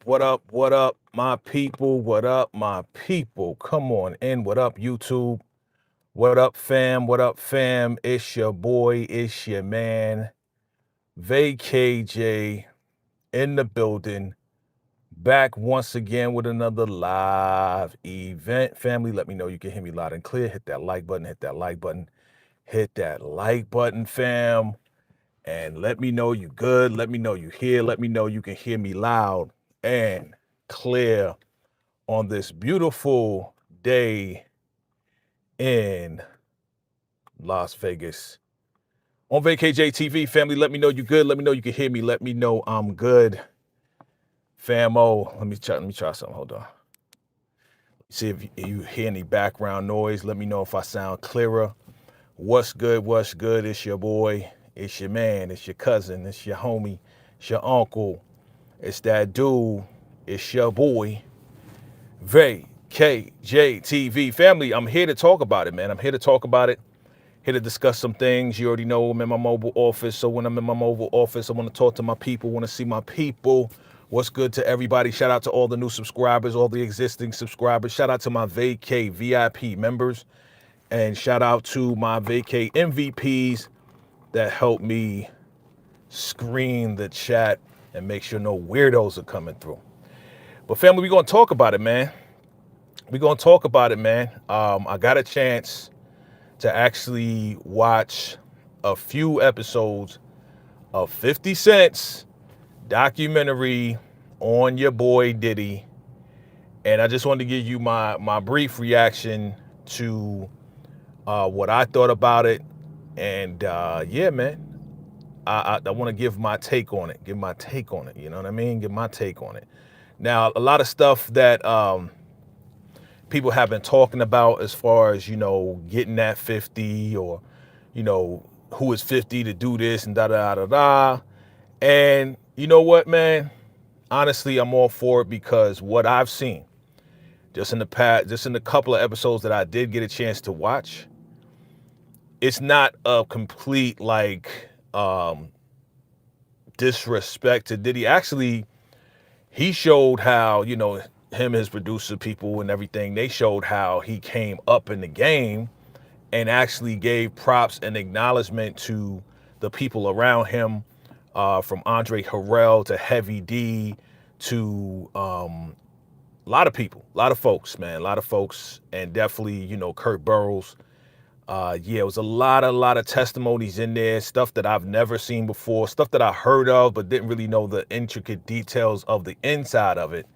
What up, my people? What up, my people? Come on in. What up, YouTube? What up, fam? What up, fam? It's your boy, it's your man, VACAY-J in the building. Back once again with another live event. Family, let me know you can hear me loud and clear. Hit that like button, hit that like button, hit that like button, fam. And let me know you good. Let me know you here. Let me know you can hear me loud and clear on this beautiful day in Las Vegas. On VACAY-JTV, family, let me know you good. Let me know you can hear me. Let me know I'm good. Famo, let me try something. Hold on. See if you hear any background noise. Let me know if I sound clearer. What's good? What's good? It's your boy. It's your man. It's your cousin. It's your homie. It's your uncle. It's that dude. It's your boy. VACAY-JTV. Family, I'm here to talk about it, man. I'm here to talk about it. Here to discuss some things. You already know I'm in my mobile office. So when I'm in my mobile office, I want to talk to my people, want to see my people. What's good to everybody? Shout out to all the new subscribers, all the existing subscribers. Shout out to my VACAY VIP members. And shout out to my VACAY MVPs that help me screen the chat and make sure no weirdos are coming through. But family, we're going to talk about it, man. We're going to talk about it, man. I got a chance to actually watch a few episodes of 50 Cent's documentary on your boy Diddy. And I just wanted to give you my brief reaction to what I thought about it. And yeah, man, I want to give my take on it. Give my take on it. You know what I mean? Give my take on it. Now, a lot of stuff that people have been talking about as far as, getting that 50 or, who is 50 to do this and da da da da. And you know what, man? Honestly, I'm all for it because what I've seen just in the past, just in the couple of episodes that I did get a chance to watch, it's not a complete disrespect to Diddy. Actually, he showed how, him, his producer people and everything, they showed how he came up in the game and actually gave props and acknowledgement to the people around him, from Andre Harrell to Heavy D to a lot of people, a lot of folks, man, a lot of folks, and definitely, Kurt Burrows. Yeah, it was a lot of testimonies in there, stuff that I've never seen before, stuff that I heard of, but didn't really know the intricate details of the inside of it.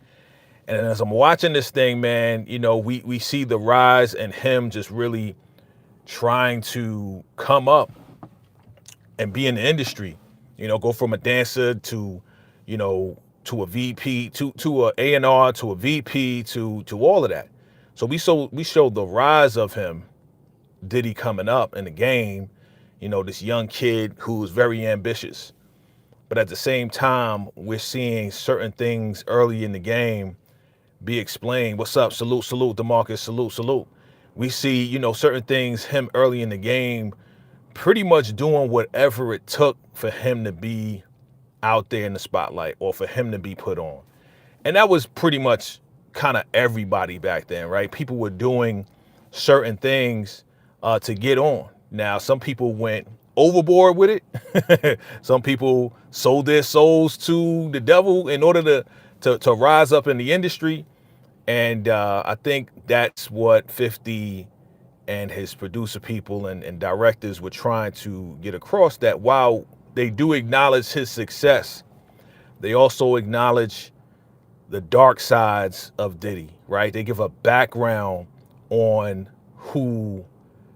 And as I'm watching this thing, man, we see the rise and him just really trying to come up and be in the industry, go from a dancer to, to a VP, to a A&R, to a VP, to all of that. So we showed the rise of him, Diddy, coming up in the game, this young kid who's very ambitious. But at the same time, we're seeing certain things early in the game be explained. What's up? Salute, salute, DeMarcus, salute, salute. We see, certain things, him early in the game, pretty much doing whatever it took for him to be out there in the spotlight or for him to be put on. And that was pretty much kind of everybody back then, right? People were doing certain things to get on. Now, some people went overboard with it. Some people sold their souls to the devil in order to rise up in the industry. And I think that's what 50 and his producer people and directors were trying to get across, that while they do acknowledge his success, they also acknowledge the dark sides of Diddy, right? They give a background on who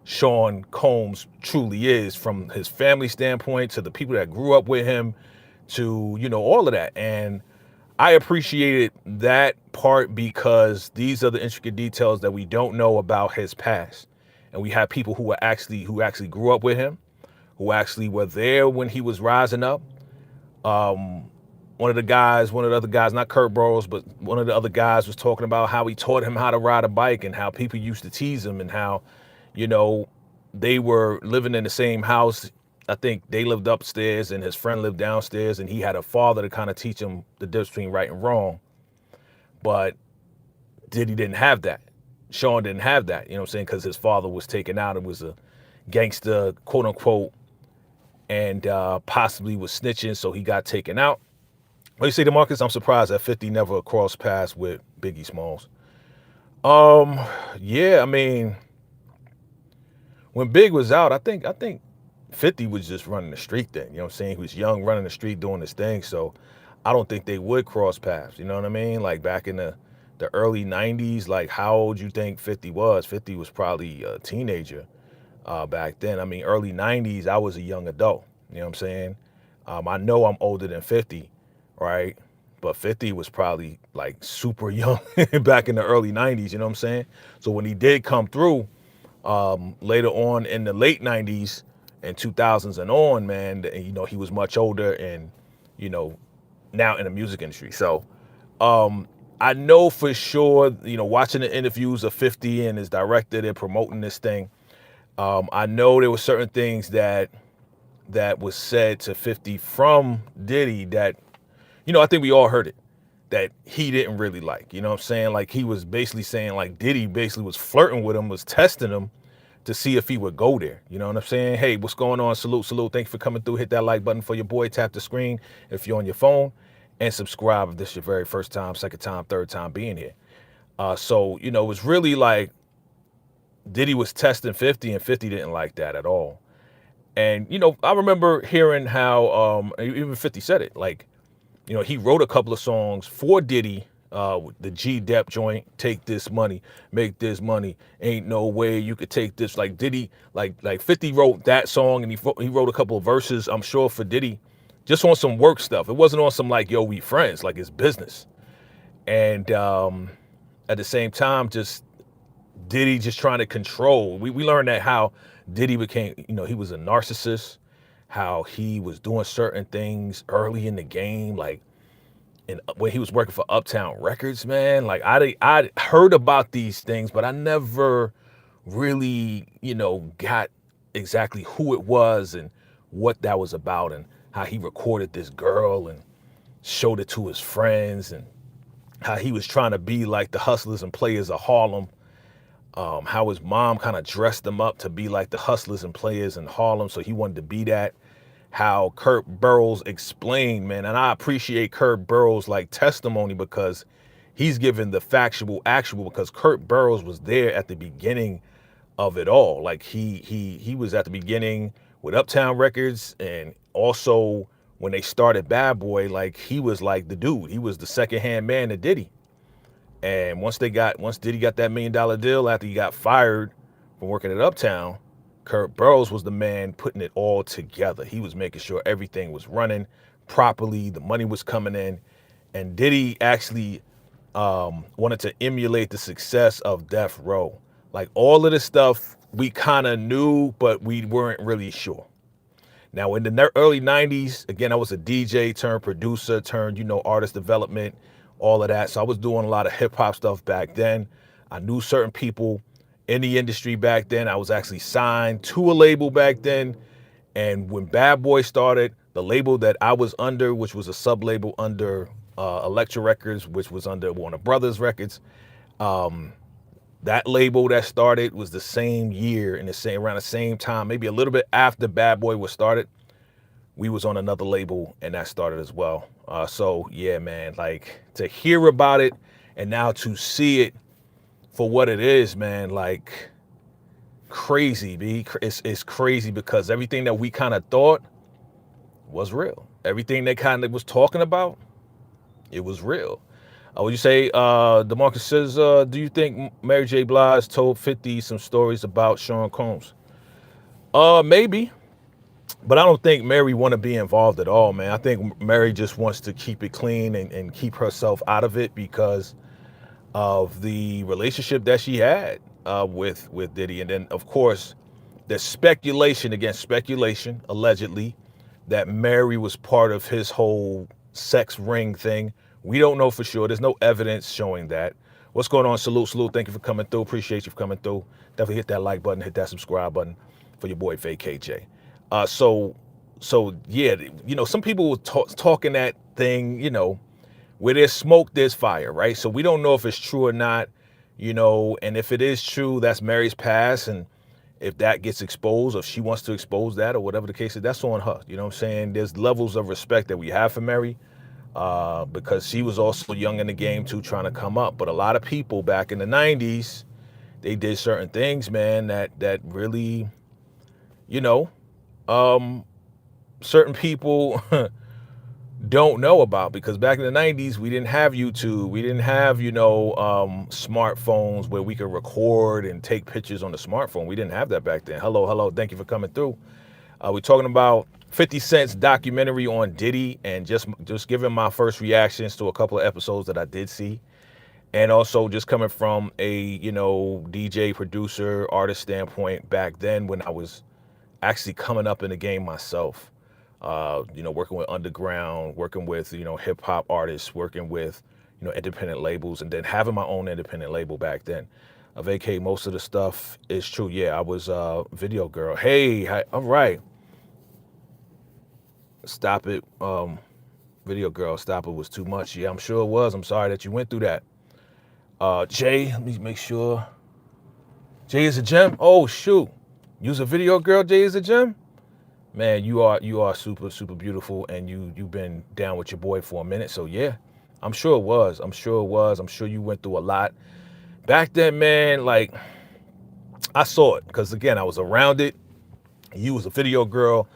Sean Combs truly is, from his family standpoint to the people that grew up with him to, all of that. And I appreciated that part because these are the intricate details that we don't know about his past. And we have people who actually grew up with him, who actually were there when he was rising up. One of the other guys, not Kurt Burrows, but one of the other guys was talking about how he taught him how to ride a bike and how people used to tease him and how, they were living in the same house. I think they lived upstairs and his friend lived downstairs, and he had a father to kind of teach him the difference between right and wrong. But Diddy didn't have that. Sean didn't have that, you know what I'm saying? Because his father was taken out and was a gangster, quote unquote, and possibly was snitching, so he got taken out. What do you say, DeMarcus? I'm surprised that 50 never crossed paths with Biggie Smalls. Yeah, I mean, when Big was out, I think 50 was just running the street then. You know what I'm saying? He was young, running the street, doing his thing. So I don't think they would cross paths. You know what I mean? Like back in the early 90s, like how old you think 50 was? 50 was probably a teenager back then. I mean, early 90s, I was a young adult. You know what I'm saying? I know I'm older than 50, right? But 50 was probably like super young back in the early 90s. You know what I'm saying? So when he did come through, later on in the late 90s and 2000s and on, man, you know, he was much older and, you know, now in the music industry. So I know for sure, you know, watching the interviews of 50 and his director, they're promoting this thing. I know there were certain things that was said to 50 from Diddy that, you know, I think we all heard it, that he didn't really like. You know what I'm saying? Like he was basically saying like Diddy basically was flirting with him, was testing him to see if he would go there. You know what I'm saying? Hey, what's going on? Salute, salute. Thank you for coming through. Hit that like button for your boy. Tap the screen if you're on your phone. And subscribe if this is your very first time, second time, third time being here. So, you know, it was really like Diddy was testing 50 and 50 didn't like that at all. And, you know, I remember hearing how even 50 said it. Like, you know, he wrote a couple of songs for Diddy, the G-Dep joint, Take This Money, Make This Money, Ain't No Way You Could Take This. Like Diddy, like 50 wrote that song and he wrote a couple of verses, I'm sure, for Diddy, just on some work stuff. It wasn't on some like, yo, we friends, like it's business. And at the same time, just Diddy just trying to control. We learned that how Diddy became, you know, he was a narcissist, how he was doing certain things early in the game, like when he was working for Uptown Records, man. Like I heard about these things, but I never really, you know, got exactly who it was and what that was about and how he recorded this girl and showed it to his friends and how he was trying to be like the hustlers and players of Harlem. How his mom kind of dressed him up to be like the hustlers and players in Harlem, so he wanted to be that. How Kurt Burrows explained, man, and I appreciate Kurt Burrows' like testimony because he's given the factual, actual, because Kurt Burrows was there at the beginning of it all. Like he was at the beginning with Uptown Records, and also when they started Bad Boy, like he was like the dude. He was the secondhand man to Diddy. And once Diddy got that $1 million deal after he got fired from working at Uptown, Kurt Burrows was the man putting it all together. He was making sure everything was running properly, the money was coming in, and Diddy actually wanted to emulate the success of Death Row. Like all of this stuff we kind of knew, but we weren't really sure. Now in the early 90s, again, I was a DJ turned producer turned, you know, artist development, all of that. So I was doing a lot of hip hop stuff back then. I knew certain people in the industry back then. I was actually signed to a label back then. And when Bad Boy started, the label that I was under, which was a sub-label under Elektra Records, which was under Warner Brothers Records, that label that started was the same year and around the same time, maybe a little bit after Bad Boy was started. We was on another label and that started as well. So yeah, man, like to hear about it and now to see it for what it is, man, like crazy, B. It's crazy because everything that we kind of thought was real. Everything they kind of was talking about, it was real. Would you say, DeMarcus says, do you think Mary J. Blige told 50 some stories about Sean Combs? Maybe. But I don't think Mary want to be involved at all, man. I think Mary just wants to keep it clean and keep herself out of it because of the relationship that she had with Diddy. And then, of course, there's speculation against speculation, allegedly, that Mary was part of his whole sex ring thing. We don't know for sure. There's no evidence showing that. What's going on? Salute, salute. Thank you for coming through. Appreciate you for coming through. Definitely hit that like button, hit that subscribe button for your boy VACAY-J. So yeah, you know, some people were talking that thing, you know, where there's smoke, there's fire, right? So we don't know if it's true or not, you know, and if it is true, that's Mary's past. And if that gets exposed, or if she wants to expose that or whatever the case is, that's on her. You know what I'm saying? There's levels of respect that we have for Mary, because she was also young in the game too, trying to come up. But a lot of people back in the 90s, they did certain things, man, that really, you know, certain people don't know about, because back in the 90s we didn't have YouTube, we didn't have, you know, smartphones where we could record and take pictures on the smartphone. We didn't have that back then. Hello, thank you for coming through. We're talking about 50 Cent's documentary on Diddy, and just giving my first reactions to a couple of episodes that I did see, and also just coming from a, you know, DJ, producer, artist standpoint back then when I was actually coming up in the game myself. You know, working with underground, working with, you know, hip hop artists, working with, you know, independent labels, and then having my own independent label back then. VACAY, most of the stuff is true. Yeah, I was a video girl. Hey, hi, all right. Stop it. Video girl, stop it was too much. Yeah, I'm sure it was. I'm sorry that you went through that. Jay, let me make sure. Jay is a gem. Oh shoot. You's a video girl, Jay is a gem? Man, you are super beautiful, and you've been down with your boy for a minute. So yeah, I'm sure it was. I'm sure you went through a lot back then, man. Like, I saw it because, again, I was around it. You was a video girl.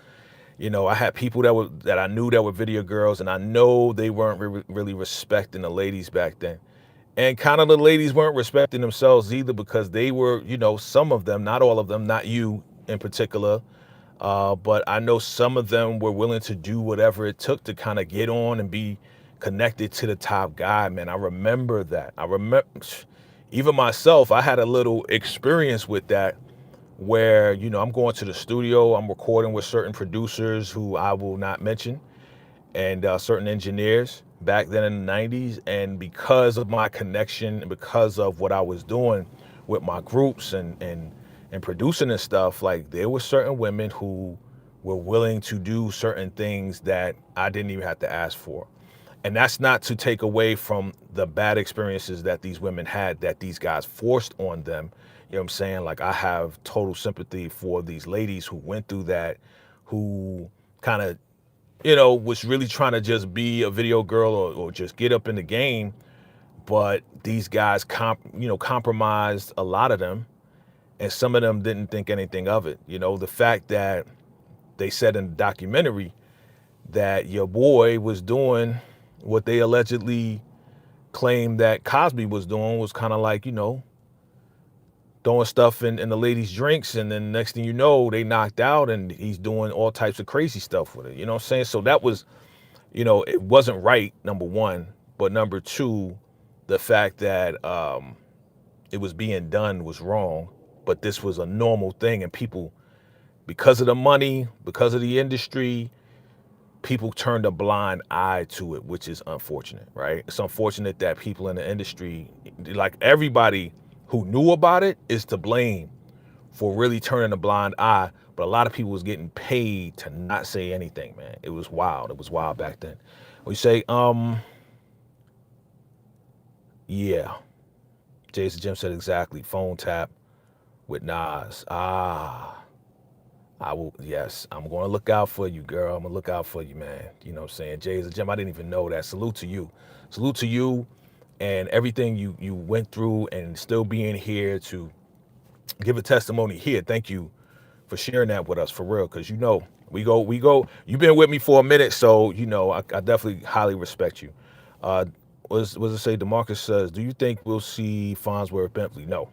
You know, I had people that I knew that were video girls, and I know they weren't really respecting the ladies back then. And kind of the ladies weren't respecting themselves either, because they were, you know, some of them, not all of them, not you in particular, but I know some of them were willing to do whatever it took to kind of get on and be connected to the top guy, man. I remember that. I remember, even myself, I had a little experience with that, where, you know, I'm going to the studio, I'm recording with certain producers who I will not mention, and certain engineers back then in the 90s. And because of my connection and because of what I was doing with my groups and producing and stuff, like, there were certain women who were willing to do certain things that I didn't even have to ask for. And that's not to take away from the bad experiences that these women had, that these guys forced on them. You know what I'm saying? Like, I have total sympathy for these ladies who went through that, who kind of, you know, was really trying to just be a video girl, or just get up in the game. But these guys, compromised a lot of them, and some of them didn't think anything of it. You know, the fact that they said in the documentary that your boy was doing what they allegedly claimed that Cosby was doing was kind of like, you know, throwing stuff in the ladies' drinks, and then next thing you know, they knocked out, and he's doing all types of crazy stuff with it. You know what I'm saying? So that was, you know, it wasn't right, number one. But number two, the fact that it was being done was wrong. But this was a normal thing, and people, because of the money, because of the industry, people turned a blind eye to it, which is unfortunate, right? It's unfortunate that people in the industry, like everybody who knew about it, is to blame for really turning a blind eye. But a lot of people was getting paid to not say anything, man. It was wild. It was wild back then. We say, yeah. Jason Jim said exactly. Phone tap with Nas. I will, yes, I'm going to look out for you, girl. I'm going to look out for you, man. You know what I'm saying? Jason Jim, I didn't even know that. Salute to you. Salute to you and everything you went through, and still being here to give a testimony here. Thank you for sharing that with us, for real, because, you know, we go. You've been with me for a minute, so, you know, I definitely highly respect you. What does it say? DeMarcus says, do you think we'll see Farnsworth Bentley? No.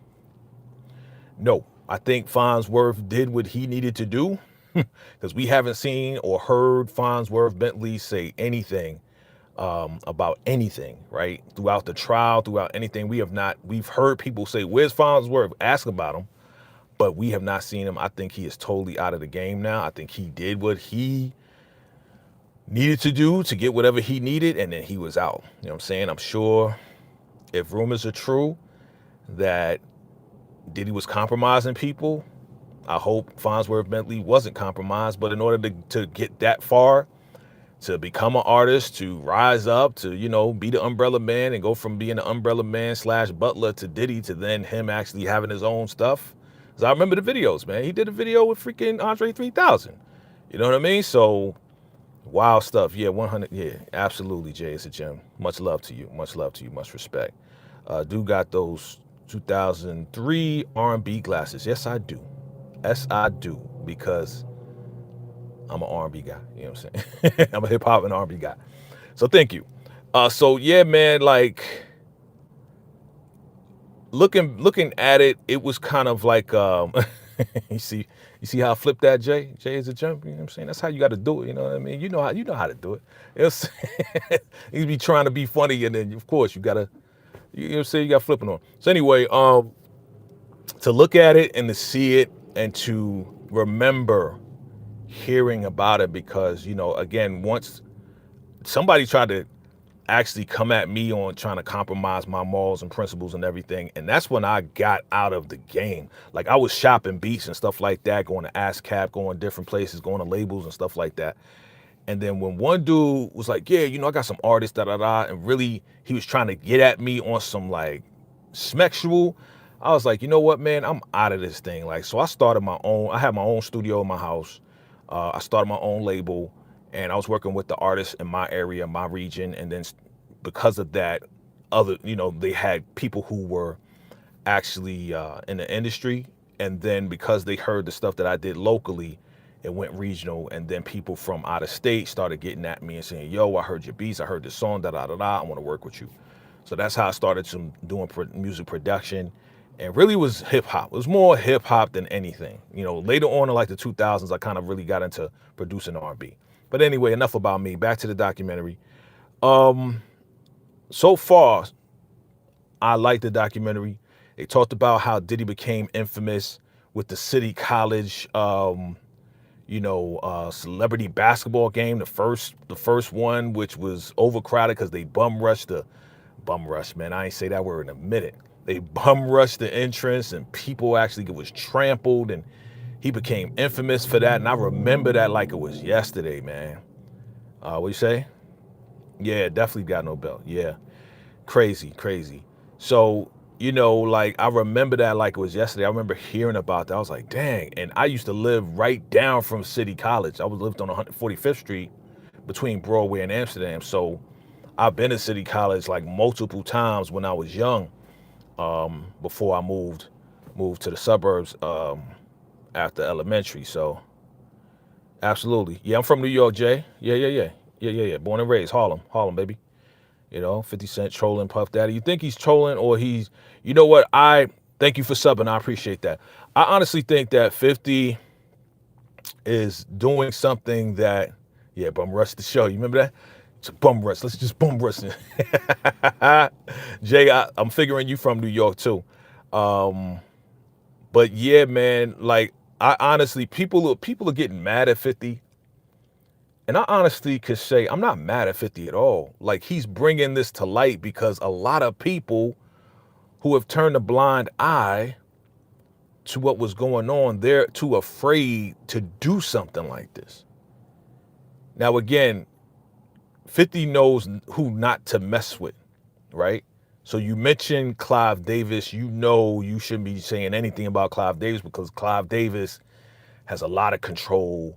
I think Farnsworth did what he needed to do, because we haven't seen or heard Farnsworth Bentley say anything about anything, right? Throughout the trial, throughout anything, we've heard people say, where's Farnsworth? Ask about him, but we have not seen him. I think he is totally out of the game now. I think he did what he needed to do to get whatever he needed, and then he was out. You know what I'm saying? I'm sure if rumors are true that Diddy was compromising people, I hope Farnsworth Bentley wasn't compromised. But in order to get that far, to become an artist, to rise up, to, you know, be the umbrella man and go from being the umbrella man / butler to Diddy to then him actually having his own stuff. Because I remember the videos, man. He did a video with freaking Andre 3000. You know what I mean? So wild stuff. Yeah, 100. Yeah, absolutely, Jay. It's a gem. Much love to you. Much love to you. Much respect. Dude got those 2003 R&B glasses. Yes, I do. Yes, I do. Because I'm an R&B guy. You know what I'm saying? I'm a hip hop and R&B guy. So thank you. So yeah, man, like looking at it, it was kind of like you see how I flipped that, Jay? Jay is a jump, you know what I'm saying? That's how you got to do it, you know what I mean? You know how to do it. It's you be trying to be funny, and then of course you gotta, you know what I'm saying, you got flipping on. So anyway, to look at it and to see it and to remember hearing about it, because, you know, again, once somebody tried to actually come at me on trying to compromise my morals and principles and everything, and that's when I got out of the game. Like, I was shopping beats and stuff like that, going to ASCAP, going different places, going to labels and stuff like that. And then when one dude was like, yeah, you know, I got some artists, and really he was trying to get at me on some like smexual, I was like, you know what, man, I'm out of this thing. Like, so I started my own, I had my own studio in my house. I started my own label, and I was working with the artists in my area, my region. And then because of that, you know, they had people who were actually in the industry. And then because they heard the stuff that I did locally, it went regional. And then people from out of state started getting at me and saying, yo, I heard your beats, I heard this song, I want to work with you. So that's how I started doing music production. And really was hip hop. It was more hip hop than anything. You know, later on in like the 2000s, I kind of really got into producing R&B. But anyway, enough about me. Back to the documentary. So far, I like the documentary. They talked about how Diddy became infamous with the City College, celebrity basketball game, the first one, which was overcrowded because they bum rushed, man. I ain't say that word in a minute. They bum rushed the entrance, and people actually was trampled, and he became infamous for that. And I remember that like it was yesterday, man. What you say? Yeah, definitely got no belt. Yeah, crazy. So, you know, like I remember that like it was yesterday. I remember hearing about that. I was like, dang. And I used to live right down from City College. I lived on 145th Street between Broadway and Amsterdam. So I've been to City College like multiple times when I was young. Before I moved to the suburbs after elementary. So absolutely. Yeah, I'm from New York, Jay. Yeah. Born and raised, Harlem, baby. You know, 50 Cent trolling Puff Daddy. You think he's trolling, or he's, you know what? I thank you for subbing. I appreciate that. I honestly think that 50 is doing something that, yeah, bum rush the show. You remember that? It's a bum rush. Let's just bum rush it. Jay, I'm figuring you from New York too. But yeah, man, like I honestly, people are getting mad at 50. And I honestly could say I'm not mad at 50 at all. Like, he's bringing this to light because a lot of people who have turned a blind eye to what was going on, they're too afraid to do something like this. Now, again, 50 knows who not to mess with, right? So you mentioned Clive Davis. You know you shouldn't be saying anything about Clive Davis because Clive Davis has a lot of control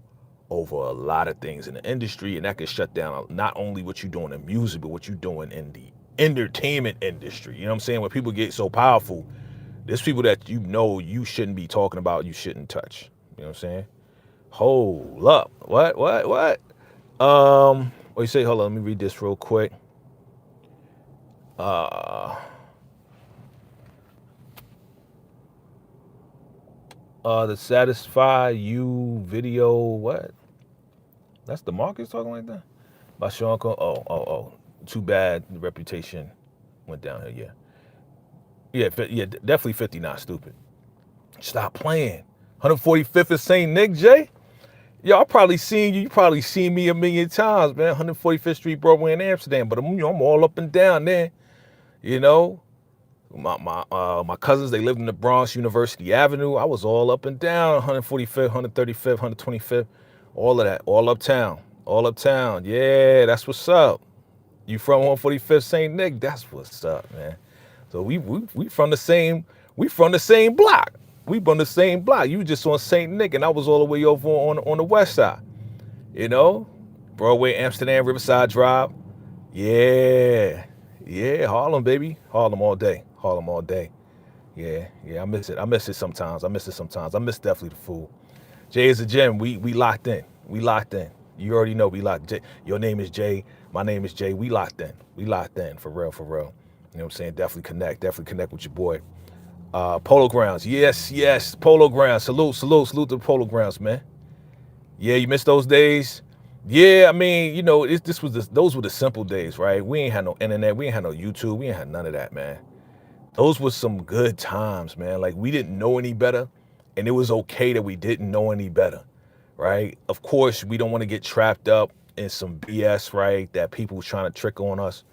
over a lot of things in the industry, and that can shut down not only what you're doing in music, but what you're doing in the entertainment industry. You know what I'm saying? When people get so powerful, there's people that you know you shouldn't be talking about, you shouldn't touch. You know what I'm saying? Hold up. What? What you say? Hold on, let me read this real quick. The Satisfy You video, what? That's the Marcus talking like that? By Sean Cole? Oh. Too bad the reputation went down here, yeah. Yeah, definitely 50 not stupid. Stop playing. 145th is St. Nick, Jay? Yo, I probably seen you. You probably seen me a million times, man. 145th Street, Broadway in Amsterdam. But I'm all up and down there. You know, my cousins, they lived in the Bronx, University Avenue. I was all up and down, 145th, 135th, 125th, all of that, all uptown. All uptown. Yeah, that's what's up. You from 145th St. Nick? That's what's up, man. So we from the same block. We from the same block. You just on St. Nick, and I was all the way over on the west side. You know, Broadway, Amsterdam, Riverside Drive. Yeah, yeah, Harlem, baby, Harlem all day, Harlem all day. Yeah, yeah, I miss it. I miss it sometimes. I miss it sometimes. I miss definitely the food. Jay is a gym. We locked in. We locked in. You already know we locked. Your name is Jay. My name is Jay. We locked in. We locked in for real, for real. You know what I'm saying? Definitely connect. Definitely connect with your boy. Polo Grounds. Yes, yes. Polo Grounds. Salute, salute, salute to Polo Grounds, man. Yeah, you missed those days. Yeah, I mean, you know, those were the simple days, right? We ain't had no internet. We ain't had no YouTube. We ain't had none of that, man. Those were some good times, man. Like, we didn't know any better, and it was okay that we didn't know any better, right? Of course, we don't want to get trapped up in some BS, right? That people was trying to trick on us.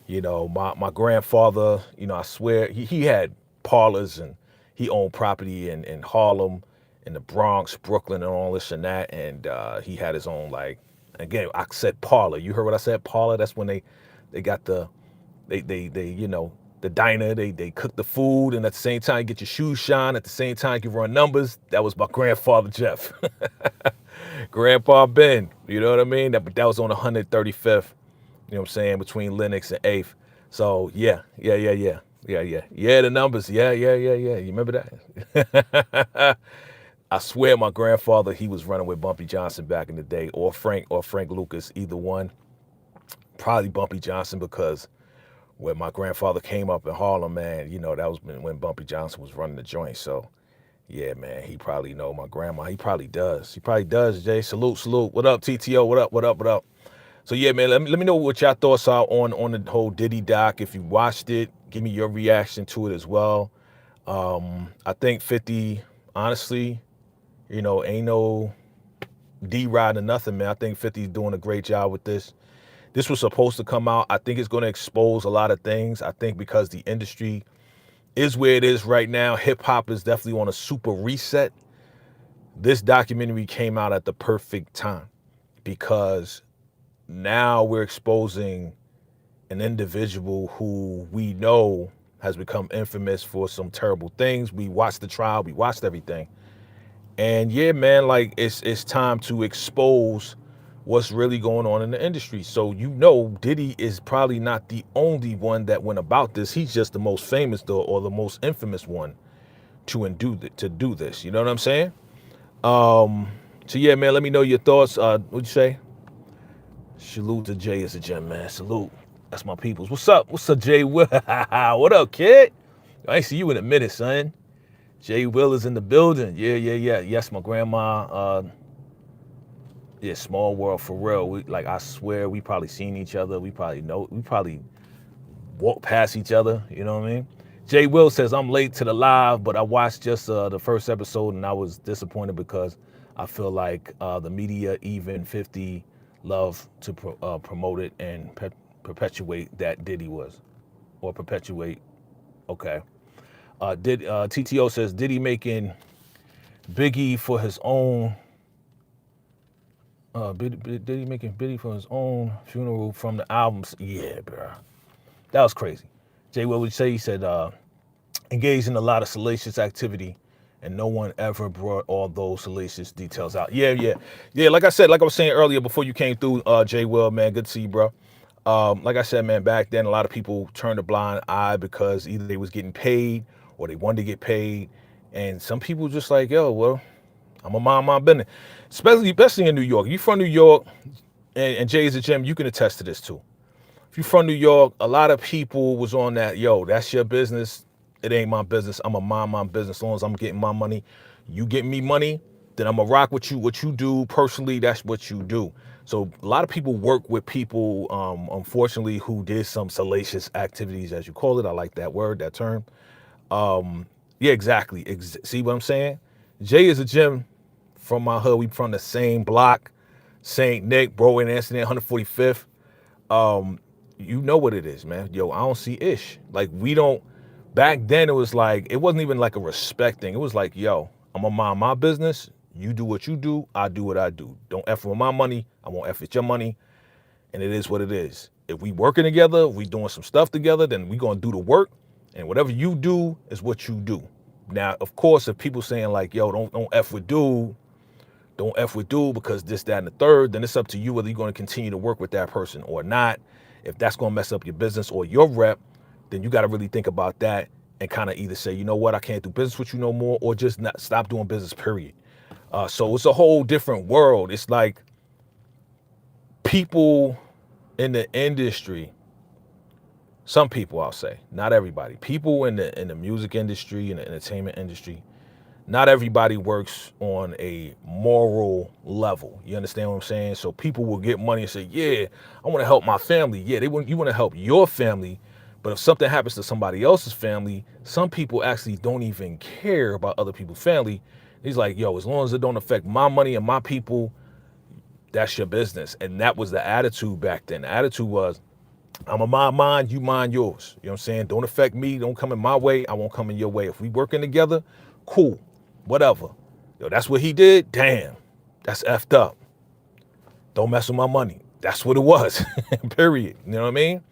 You know, my grandfather, you know, I swear he had parlors, and he owned property in Harlem, in the Bronx, Brooklyn, and all this and that. And he had his own, like, again, I said parlor. You heard what I said? Parlor. That's when they got they you know, the diner. They cook the food, and at the same time you get your shoes shine. At the same time you run numbers. That was my grandfather Jeff. Grandpa Ben. You know what I mean? That was on 135th. You know what I'm saying, between Lenox and 8th. So yeah. Yeah, the numbers. Yeah. You remember that? I swear my grandfather, he was running with Bumpy Johnson back in the day, or Frank Lucas, either one. Probably Bumpy Johnson, because when my grandfather came up in Harlem, man, you know, that was when Bumpy Johnson was running the joint. So yeah, man, he probably know my grandma. He probably does. He probably does, Jay. Salute, salute. What up, TTO? What up, what up, what up? So yeah, man, let me know what y'all thoughts are on the whole Diddy doc. If you watched it, give me your reaction to it as well. I think 50, honestly, you know, ain't no D-Rod or nothing, man. I think 50's doing a great job with this. This was supposed to come out. I think it's going to expose a lot of things. I think because the industry is where it is right now, hip-hop is definitely on a super reset. This documentary came out at the perfect time, because now we're exposing an individual who we know has become infamous for some terrible things. We watched the trial, we watched everything. And yeah, man, like, it's time to expose what's really going on in the industry. So, you know, Diddy is probably not the only one that went about this. He's just the most famous, though, or the most infamous one to do this. You know what I'm saying? So yeah, man, let me know your thoughts. What'd you say? Salute to Jay as a gem, man. Salute. That's my peoples. What's up? What's up, Jay Will? What up, kid? I ain't see you in a minute, son. Jay Will is in the building. Yeah. Yes, my grandma. Yeah, small world for real. I swear, we probably seen each other. We probably walked past each other. You know what I mean? Jay Will says, I'm late to the live, but I watched just the first episode, and I was disappointed because I feel like the media, even 50, love to promote it and perpetuate that Diddy was, or perpetuate. Okay. TTO says, Diddy making Biggie for his own. Diddy making Biggie for his own funeral from the albums. Yeah, bro, that was crazy. Jay, what would you say? He said, engaged in a lot of salacious activity, and no one ever brought all those salacious details out. Yeah. Like I said, like I was saying earlier before you came through, Jay Will, man, good to see you, bro. Like I said, man, back then a lot of people turned a blind eye because either they was getting paid or they wanted to get paid, and some people just like, yo, well, I'm gonna mind my business. Especially in New York. You from New York, and Jay's a gem, you can attest to this too. If you from New York, a lot of people was on that, yo, that's your business. It ain't my business. I'm going to mind my business. As long as I'm getting my money, you get me money, then I'm going to rock with you. What you do personally, that's what you do. So a lot of people work with people, unfortunately, who did some salacious activities, as you call it. I like that word, that term. Yeah, exactly. See what I'm saying? Jay is a gem from my hood. We from the same block, St. Nick, Broadway and Amsterdam, 145th. You know what it is, man. Yo, I don't see ish. Like, we don't. Back then, it was like, it wasn't even like a respect thing. It was like, yo, I'm gonna mind my business. You do what you do, I do what I do. Don't F with my money, I won't F with your money, and it is what it is. If we working together, we doing some stuff together, then we gonna do the work, and whatever you do is what you do. Now, of course, if people saying like, yo, don't F with dude, don't F with dude because this, that, and the third, then it's up to you whether you're gonna continue to work with that person or not. If that's gonna mess up your business or your rep, then you gotta really think about that and kind of either say, you know what, I can't do business with you no more, or just not stop doing business, period. So it's a whole different world. It's like people in the industry, some people, I'll say, not everybody, people in the music industry and the entertainment industry, not everybody works on a moral level. You understand what I'm saying? So people will get money and say, yeah, I want to help my family. Yeah, you want to help your family. But if something happens to somebody else's family, some people actually don't even care about other people's family. He's like, yo, as long as it don't affect my money and my people, that's your business. And that was the attitude back then. The attitude was, I'm a mind mine, you mind yours. You know what I'm saying? Don't affect me. Don't come in my way. I won't come in your way. If we working together, cool, whatever. Yo, that's what he did. Damn, that's effed up. Don't mess with my money. That's what it was, period. You know what I mean?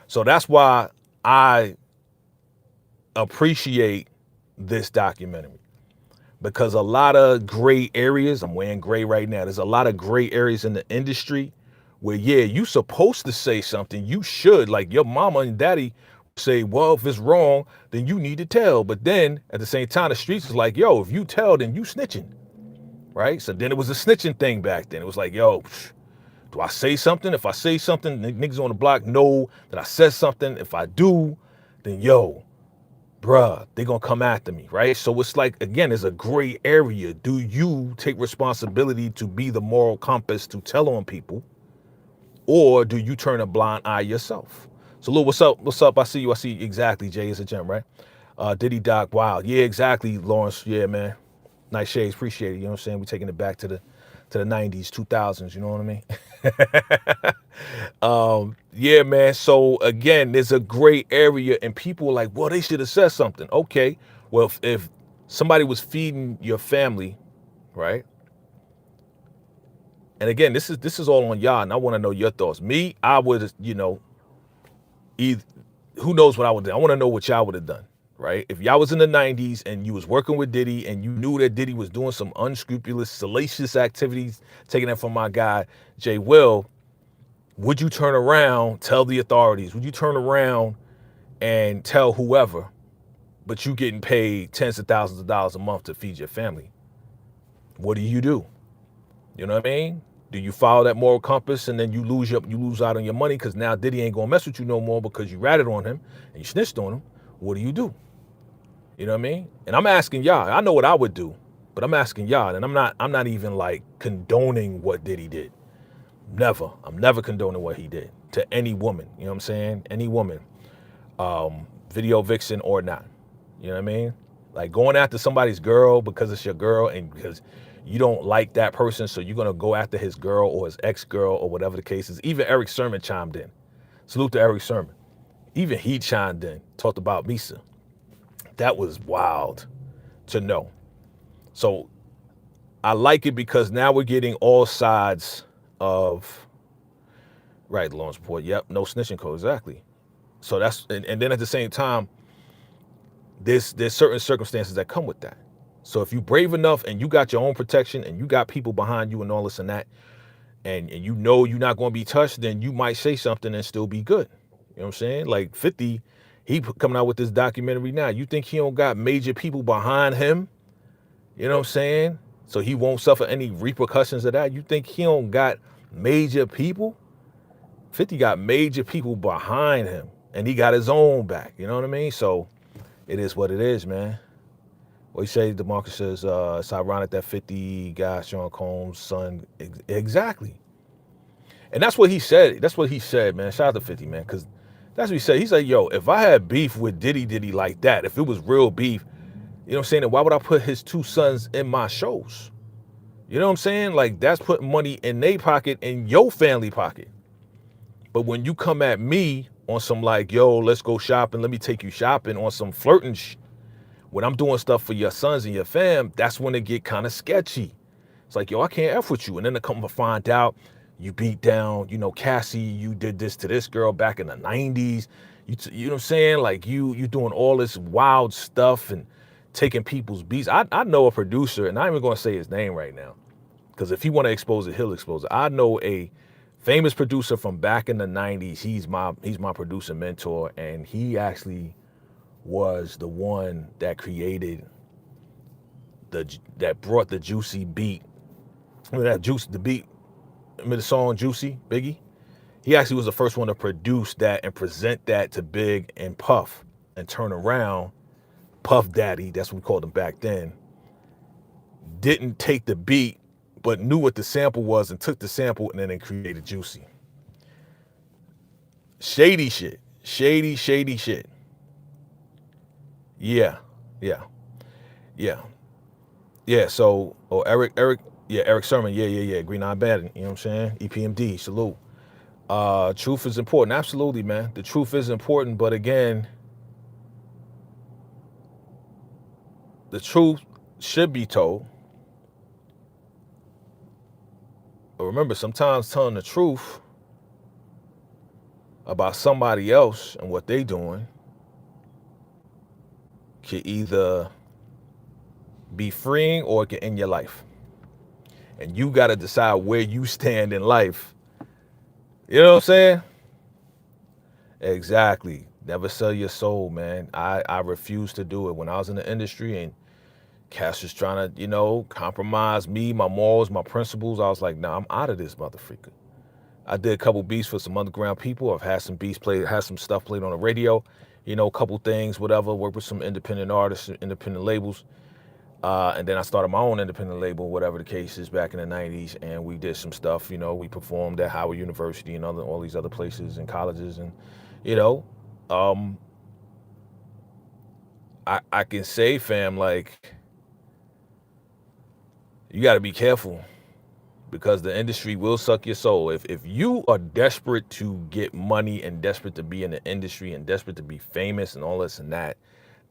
So that's why I appreciate this documentary, because a lot of gray areas, I'm wearing gray right now, there's a lot of gray areas in the industry where, yeah, you supposed to say something, you should, like your mama and daddy say, well, if it's wrong, then you need to tell. But then at the same time, the streets is like, yo, if you tell, then you snitching, right? So then it was a snitching thing back then. It was like, yo, do I say something? If I say something, niggas on the block know that I said something. If I do, then yo, bruh, they gonna come after me, right? So it's like, again, there's a gray area. Do you take responsibility to be the moral compass to tell on people? Or do you turn a blind eye yourself? So Lou, what's up? What's up? I see you. I see you. Exactly. Jay is a gem, right? Diddy Doc, wow. Yeah, exactly, Lawrence. Yeah, man. Nice shades. Appreciate it. You know what I'm saying? We're taking it back to the 90s, 2000s. You know what I mean? Yeah, man. So again, there's a gray area and people are like, well, they should have said something. Okay. Well, if somebody was feeding your family, right? And again, this is all on y'all, and I want to know your thoughts. Me, I would, you know, who knows what I would do. I want to know what y'all would have done, right? If y'all was in the 90s and you was working with Diddy and you knew that Diddy was doing some unscrupulous, salacious activities, taking that from my guy, Jay Will, would you turn around, tell the authorities? Would you turn around and tell whoever, but you getting paid tens of thousands of dollars a month to feed your family? What do? You know what I mean? Do you follow that moral compass and then you lose out on your money because now Diddy ain't gonna mess with you no more because you ratted on him and you snitched on him? What do? You know what I mean? And I'm asking y'all. I know what I would do, but I'm asking y'all, and I'm not even like condoning what Diddy did. Never. I'm never condoning what he did to any woman. You know what I'm saying? Any woman, video vixen or not. You know what I mean? Like going after somebody's girl because it's your girl and because you don't like that person, so you're gonna go after his girl or his ex-girl or whatever the case is. Even Eric Sermon chimed in. Salute to Eric Sermon. Even he chimed in, talked about Misa. That was wild to know. So I like it because now we're getting all sides of, right, the Lawrence report. Yep, no snitching code, exactly. So that's, and then at the same time, there's certain circumstances that come with that. So if you're brave enough and you got your own protection and you got people behind you and all this and that, and you know you're not going to be touched, then you might say something and still be good. You know what I'm saying? Like 50, he coming out with this documentary now. You think he don't got major people behind him? You know what I'm saying? So he won't suffer any repercussions of that. You think he don't got major people? 50 got major people behind him and he got his own back. You know what I mean? So it is what it is, man. What you say, DeMarcus says, it's ironic that 50 got Sean Combs' son. Exactly. And that's what he said. That's what he said, man. Shout out to 50, man, because that's what he said. He's like, yo, if I had beef with Diddy like that, if it was real beef, you know what I'm saying, then why would I put his two sons in my shows? You know what I'm saying? Like, that's putting money in their pocket, in your family pocket. But when you come at me on some like, yo, let's go shopping, let me take you shopping, on some flirting when I'm doing stuff for your sons and your fam, that's when it get kind of sketchy. It's like, yo, I can't F with you. And then they come to find out you beat down, you know, Cassie, you did this to this girl back in the 90s. You know what I'm saying? Like you doing all this wild stuff and taking people's beats. I know a producer, and I'm not even gonna say his name right now, because if he want to expose it, he'll expose it. I know a famous producer from back in the 90s. He's my producer mentor, and he actually was the one that created that brought the Juicy beat. The beat, remember the song Juicy, Biggie? He actually was the first one to produce that and present that to Big and Puff and turn around. Puff Daddy, that's what we called him back then, didn't take the beat, but knew what the sample was and took the sample and then they created Juicy. Shady shit. Shady shit. Yeah. So, Eric Sermon. Yeah. Green Eye Bad. You know what I'm saying? EPMD, salute. Truth is important. Absolutely, man. The truth is important, but again, the truth should be told. But remember, sometimes telling the truth about somebody else and what they doing can either be freeing or it can end your life. And you got to decide where you stand in life. You know what I'm saying? Exactly. Never sell your soul, man. I refused to do it when I was in the industry and Cass was trying to, you know, compromise me, my morals, my principles. I was like, nah, I'm out of this motherfucker. I did a couple beats for some underground people. I've had some beats played, had some stuff played on the radio, you know, a couple things, whatever, worked with some independent artists, independent labels. And then I started my own independent label, whatever the case is, back in the 90s. And we did some stuff, you know, we performed at Howard University and all these other places and colleges. And, you know, I can say, fam, like, you got to be careful because the industry will suck your soul. If you are desperate to get money and desperate to be in the industry and desperate to be famous and all this and that,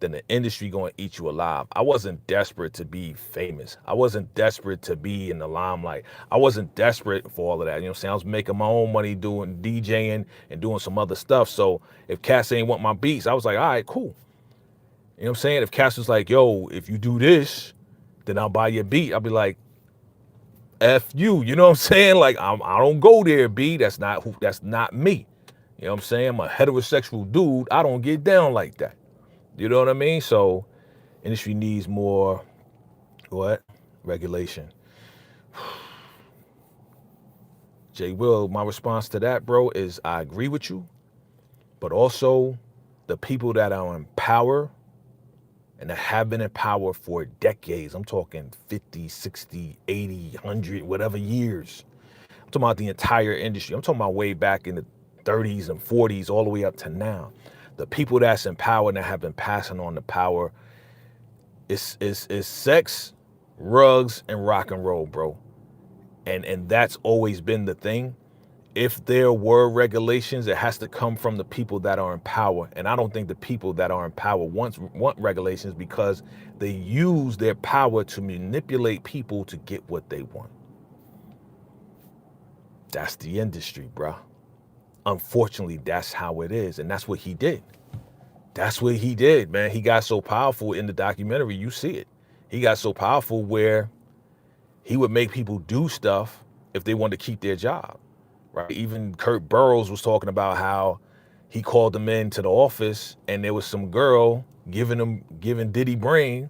then the industry going to eat you alive. I wasn't desperate to be famous. I wasn't desperate to be in the limelight. I wasn't desperate for all of that. You know what I'm saying? I was making my own money doing DJing and doing some other stuff. So if Cass ain't want my beats, I was like, all right, cool. You know what I'm saying? If Cass was like, yo, if you do this, then I'll buy your beat. I'll be like, F you. You know what I'm saying? Like, I don't go there, B. That's not me. You know what I'm saying? I'm a heterosexual dude. I don't get down like that. You know what I mean? So industry needs more, regulation. Jay Will, my response to that, bro, is I agree with you, but also the people that are in power and that have been in power for decades, I'm talking 50, 60, 80, 100, whatever years. I'm talking about the entire industry. I'm talking about way back in the 30s and 40s all the way up to now. The people that's in power and that have been passing on the power is sex, rugs, and rock and roll, bro. And that's always been the thing. If there were regulations, it has to come from the people that are in power. And I don't think the people that are in power want regulations because they use their power to manipulate people to get what they want. That's the industry, bro. Unfortunately, that's how it is. And that's what he did. That's what he did, man. He got so powerful in the documentary. You see it. He got so powerful where he would make people do stuff if they wanted to keep their job. Right. Even Kurt Burrows was talking about how he called them into the office and there was some girl giving Diddy brain,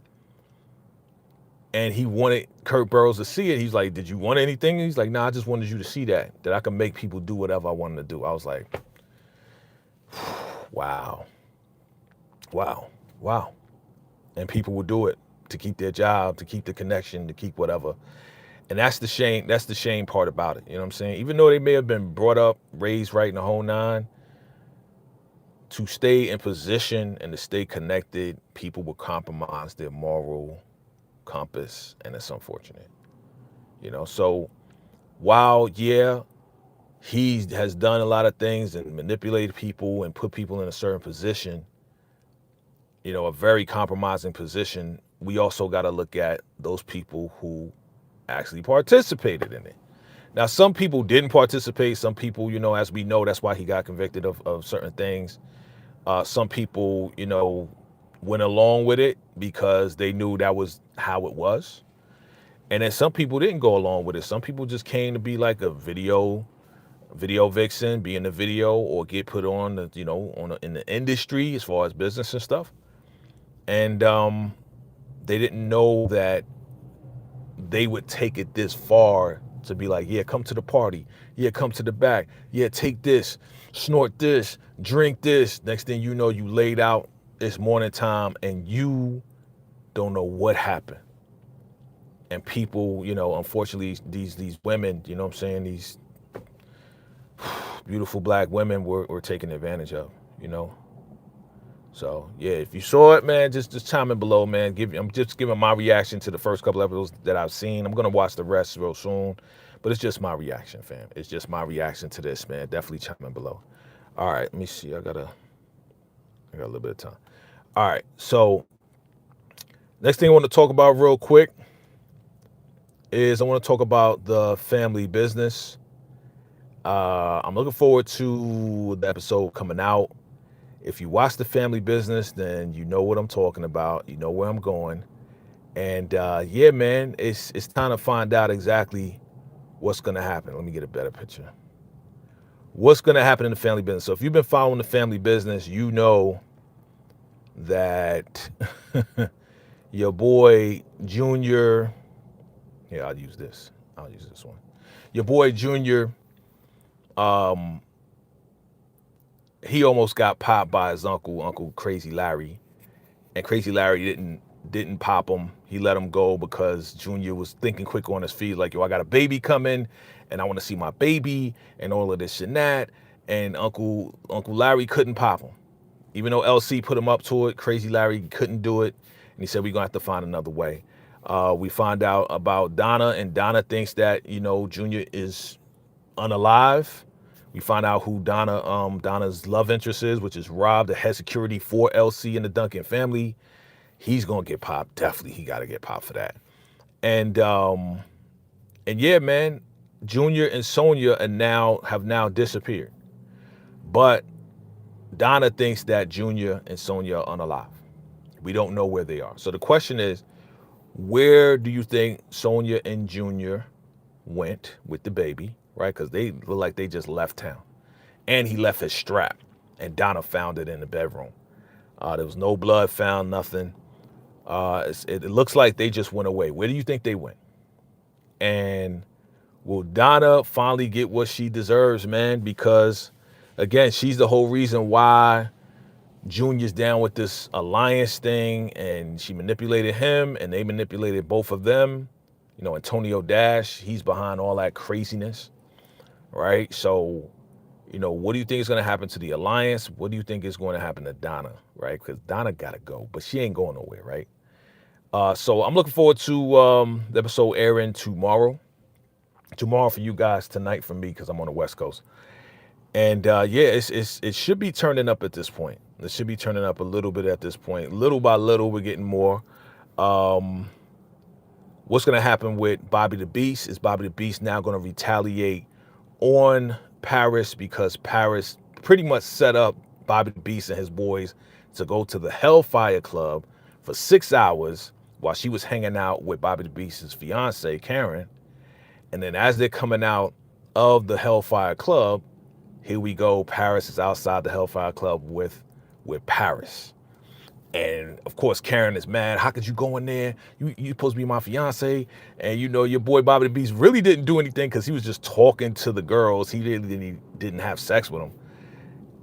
and he wanted Kurt Burrows to see it. He's like, "Did you want anything?" He's like, "Nah, I just wanted you to see that I can make people do whatever I wanted to do." I was like, wow. And people would do it to keep their job, to keep the connection, to keep whatever. And that's the shame. That's the shame part about it. You know what I'm saying? Even though they may have been brought up, raised right in the whole nine, to stay in position and to stay connected, people will compromise their moral compass, and it's unfortunate. You know, so while, yeah, he has done a lot of things and manipulated people and put people in a certain position, you know, a very compromising position, we also got to look at those people who actually participated in it. Now, some people didn't participate. Some people, as we know, that's why he got convicted of certain things. Some people, went along with it because they knew that was how it was. And then some people didn't go along with it. Some people just came to be like a video vixen, be in the video or get put on, in the industry as far as business and stuff. And they didn't know that they would take it this far to be like, yeah, come to the party. Yeah, come to the back. Yeah, take this, snort this, drink this. Next thing you know, you laid out, it's morning time and you don't know what happened. And people, unfortunately, these women, you know what I'm saying, these beautiful black women were taken advantage of, So yeah, if you saw it, man, just chime in below, man. I'm just giving my reaction to the first couple episodes that I've seen. I'm gonna watch the rest real soon, but it's just my reaction, fam. It's just my reaction to this, man. Definitely chime in below. All right, let me see. I got a little bit of time. All right, so next thing I want to talk about real quick is I want to talk about the family business. I'm looking forward to the episode coming out. If you watch the family business, then you know what I'm talking about. You know where I'm going. And yeah, man, it's time to find out exactly what's going to happen. Let me get a better picture. What's going to happen in the family business? So if you've been following the family business, you know that your boy Junior, yeah, I'll use this one. Your boy Junior, he almost got popped by his Uncle Crazy Larry, and Crazy Larry didn't pop him. He let him go because Junior was thinking quick on his feet, like, yo, I got a baby coming, and I want to see my baby, and all of this and that. And Uncle Larry couldn't pop him, even though LC put him up to it. Crazy Larry couldn't do it, and he said we're gonna have to find another way. We find out about Donna, and Donna thinks that Junior is unalive. We find out who Donna's love interest is, which is Rob, the head security for LC and the Duncan family. He's gonna get popped. Definitely, he gotta get popped for that. And yeah, man, Junior and Sonia have now disappeared. But Donna thinks that Junior and Sonia are unalive. We don't know where they are. So the question is, where do you think Sonia and Junior went with the baby? Right, because they look like they just left town. And he left his strap, and Donna found it in the bedroom. There was no blood found, nothing. It looks like they just went away. Where do you think they went? And will Donna finally get what she deserves, man? Because, again, she's the whole reason why Junior's down with this alliance thing, and she manipulated him, and they manipulated both of them. Antonio Dash, he's behind all that craziness. Right? So, what do you think is going to happen to the alliance? What do you think is going to happen to Donna? Right? Because Donna got to go, but she ain't going nowhere, right? So I'm looking forward to the episode airing tomorrow. Tomorrow for you guys, tonight for me, because I'm on the West Coast. And yeah, it should be turning up at this point. It should be turning up a little bit at this point. Little by little, we're getting more. What's going to happen with Bobby the Beast? Is Bobby the Beast now going to retaliate on Paris, because Paris pretty much set up Bobby the Beast and his boys to go to the Hellfire Club for 6 hours while she was hanging out with Bobby the Beast's fiance, Karen. And then as they're coming out of the Hellfire Club, here we go, Paris is outside the Hellfire Club with Paris. And of course, Karen is mad. How could you go in there? You supposed to be my fiance. And your boy Bobby the Beast really didn't do anything because he was just talking to the girls. He really didn't have sex with them.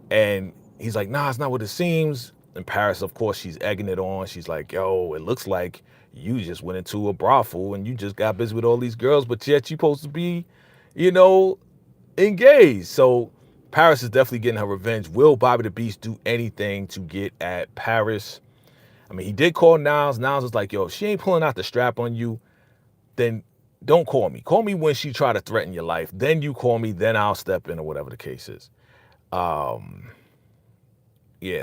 And he's like, nah, it's not what it seems. And Paris, of course, she's egging it on. She's like, yo, it looks like you just went into a brothel and you just got busy with all these girls, but yet you're supposed to be, engaged. So Paris is definitely getting her revenge. Will Bobby the Beast do anything to get at Paris? I mean, he did call Niles. Niles was like, yo, if she ain't pulling out the strap on you, then don't call me. Call me when she try to threaten your life. Then you call me, then I'll step in, or whatever the case is. Yeah,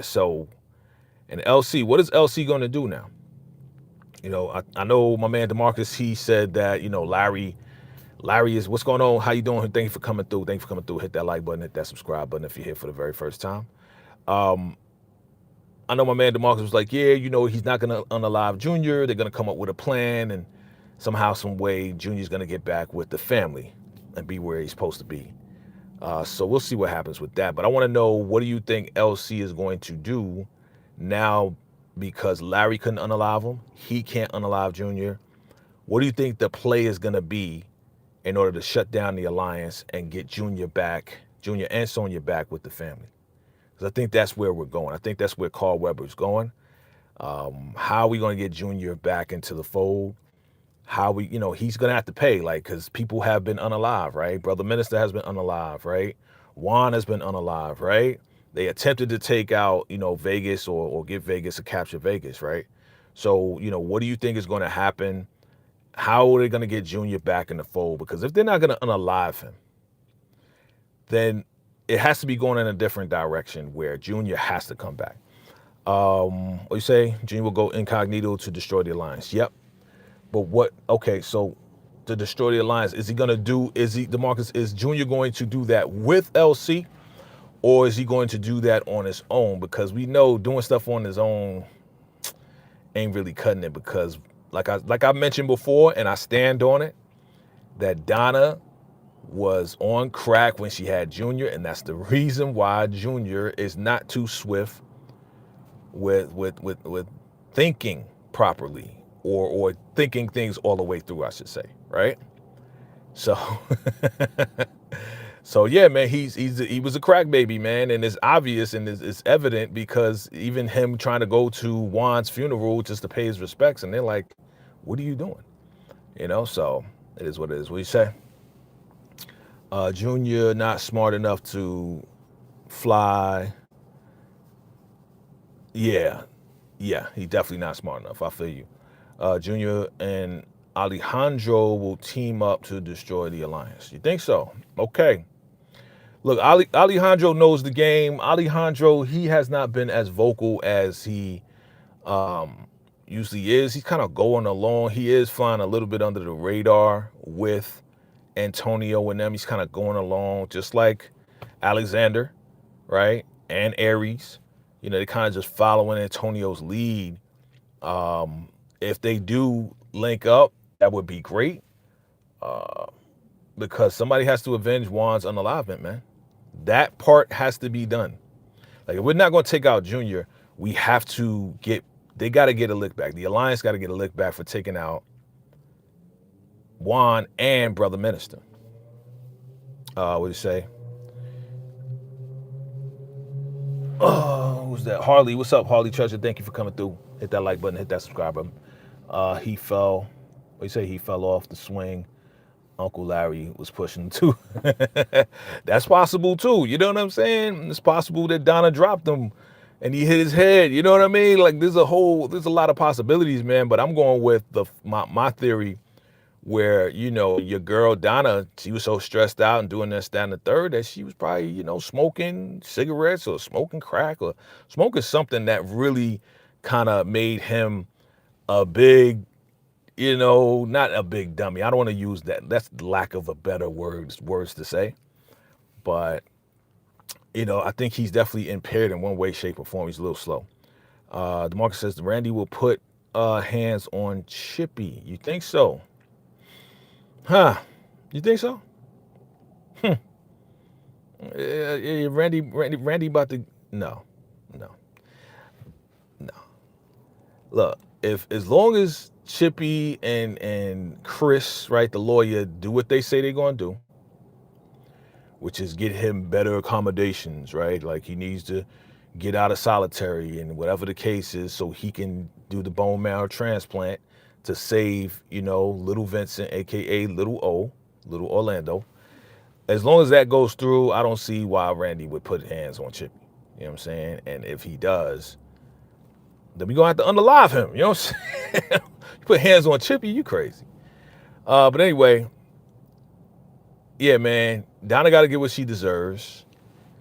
so, and LC, what is LC going to do now? You know, I know my man DeMarcus, he said that, you know, Larry is, what's going on? How you doing? Thank you for coming through. Thank you for coming through. Hit that like button, hit that subscribe button if you're here for the very first time. I know my man DeMarcus was like, yeah, you know, he's not going to unalive Junior. They're going to come up with a plan, and somehow, some way, Junior's going to get back with the family and be where he's supposed to be. So we'll see what happens with that. But I want to know, what do you think LC is going to do now, because Larry couldn't unalive him? He can't unalive Junior. What do you think the play is going to be in order to shut down the alliance and get Junior and Sonya back with the family? Because I think that's where we're going. I think that's where Carl Weber's going. How are we going to get Junior back into the fold? How we, you know, he's going to have to pay, like, because people have been unalive, right? Brother Minister has been unalive, right? Juan has been unalive, right? They attempted to take out, you know, Vegas or get Vegas or capture Vegas, right? So, you know, what do you think is going to happen? How are they going to get Junior back in the fold? Because if they're not going to unalive him, then it has to be going in a different direction where Junior has to come back. What you say? Junior will go incognito to destroy the alliance. Yep. But what? Okay, so to destroy the alliance, DeMarcus, is Junior going to do that with LC, or is he going to do that on his own? Because we know doing stuff on his own ain't really cutting it, because like I mentioned before, and I stand on it, that Donna was on crack when she had Junior, and that's the reason why Junior is not too swift with thinking properly, or thinking things all the way through, I should say, right? So so yeah, man, he was a crack baby, man, and it's obvious and it's evident, because even him trying to go to Juan's funeral just to pay his respects, and they're like, what are you doing? You know, so it is what it is. What do you say? Junior not smart enough to fly. Yeah, he definitely not smart enough. I feel you. Junior and Alejandro will team up to destroy the alliance. You think so? Okay. Look, Alejandro knows the game. Alejandro, he has not been as vocal as he usually is. He's kind of going along. He is flying a little bit under the radar with Antonio and them. He's kind of going along just like Alexander, right? And Aries. You know, they're kind of just following Antonio's lead. If they do link up, that would be great. Because somebody has to avenge Juan's unalivement, man. That part has to be done. Like, if we're not going to take out Junior, we have to they got to get a lick back. The Alliance got to get a lick back for taking out Juan and Brother Minister. What do you say? Oh, who's that? Harley. What's up, Harley Treasure? Thank you for coming through. Hit that like button, hit that subscribe button. He fell. What do you say? He fell off the swing. Uncle Larry was pushing too. That's possible too. You know what I'm saying? It's possible that Donna dropped him and he hit his head. You know what I mean? Like, there's a lot of possibilities, man. But I'm going with my theory, where, you know, your girl Donna, she was so stressed out and doing this, that, and the third, that she was probably, you know, smoking cigarettes or smoking crack or smoking something that really kind of made him a big, you know, not a big dummy. I don't want to use that. That's lack of a better words to say. But, you know, I think he's definitely impaired in one way, shape, or form. He's a little slow. DeMarcus says Randy will put hands on Chippy. You think so? Huh? You think so? Randy about to... No. Look, as long as Chippy and Chris, right, the lawyer, do what they say they're going to do, which is get him better accommodations, right? Like, he needs to get out of solitary and whatever the case is, so he can do the bone marrow transplant to save, you know, little Vincent, aka Little Orlando. As long as that goes through, I don't see why Randy would put hands on Chippy. You know what I'm saying? And if he does, then we're going to have to unalive him. You know what I'm saying? You put hands on Chippy, you crazy. But anyway, yeah, man, Donna got to get what she deserves.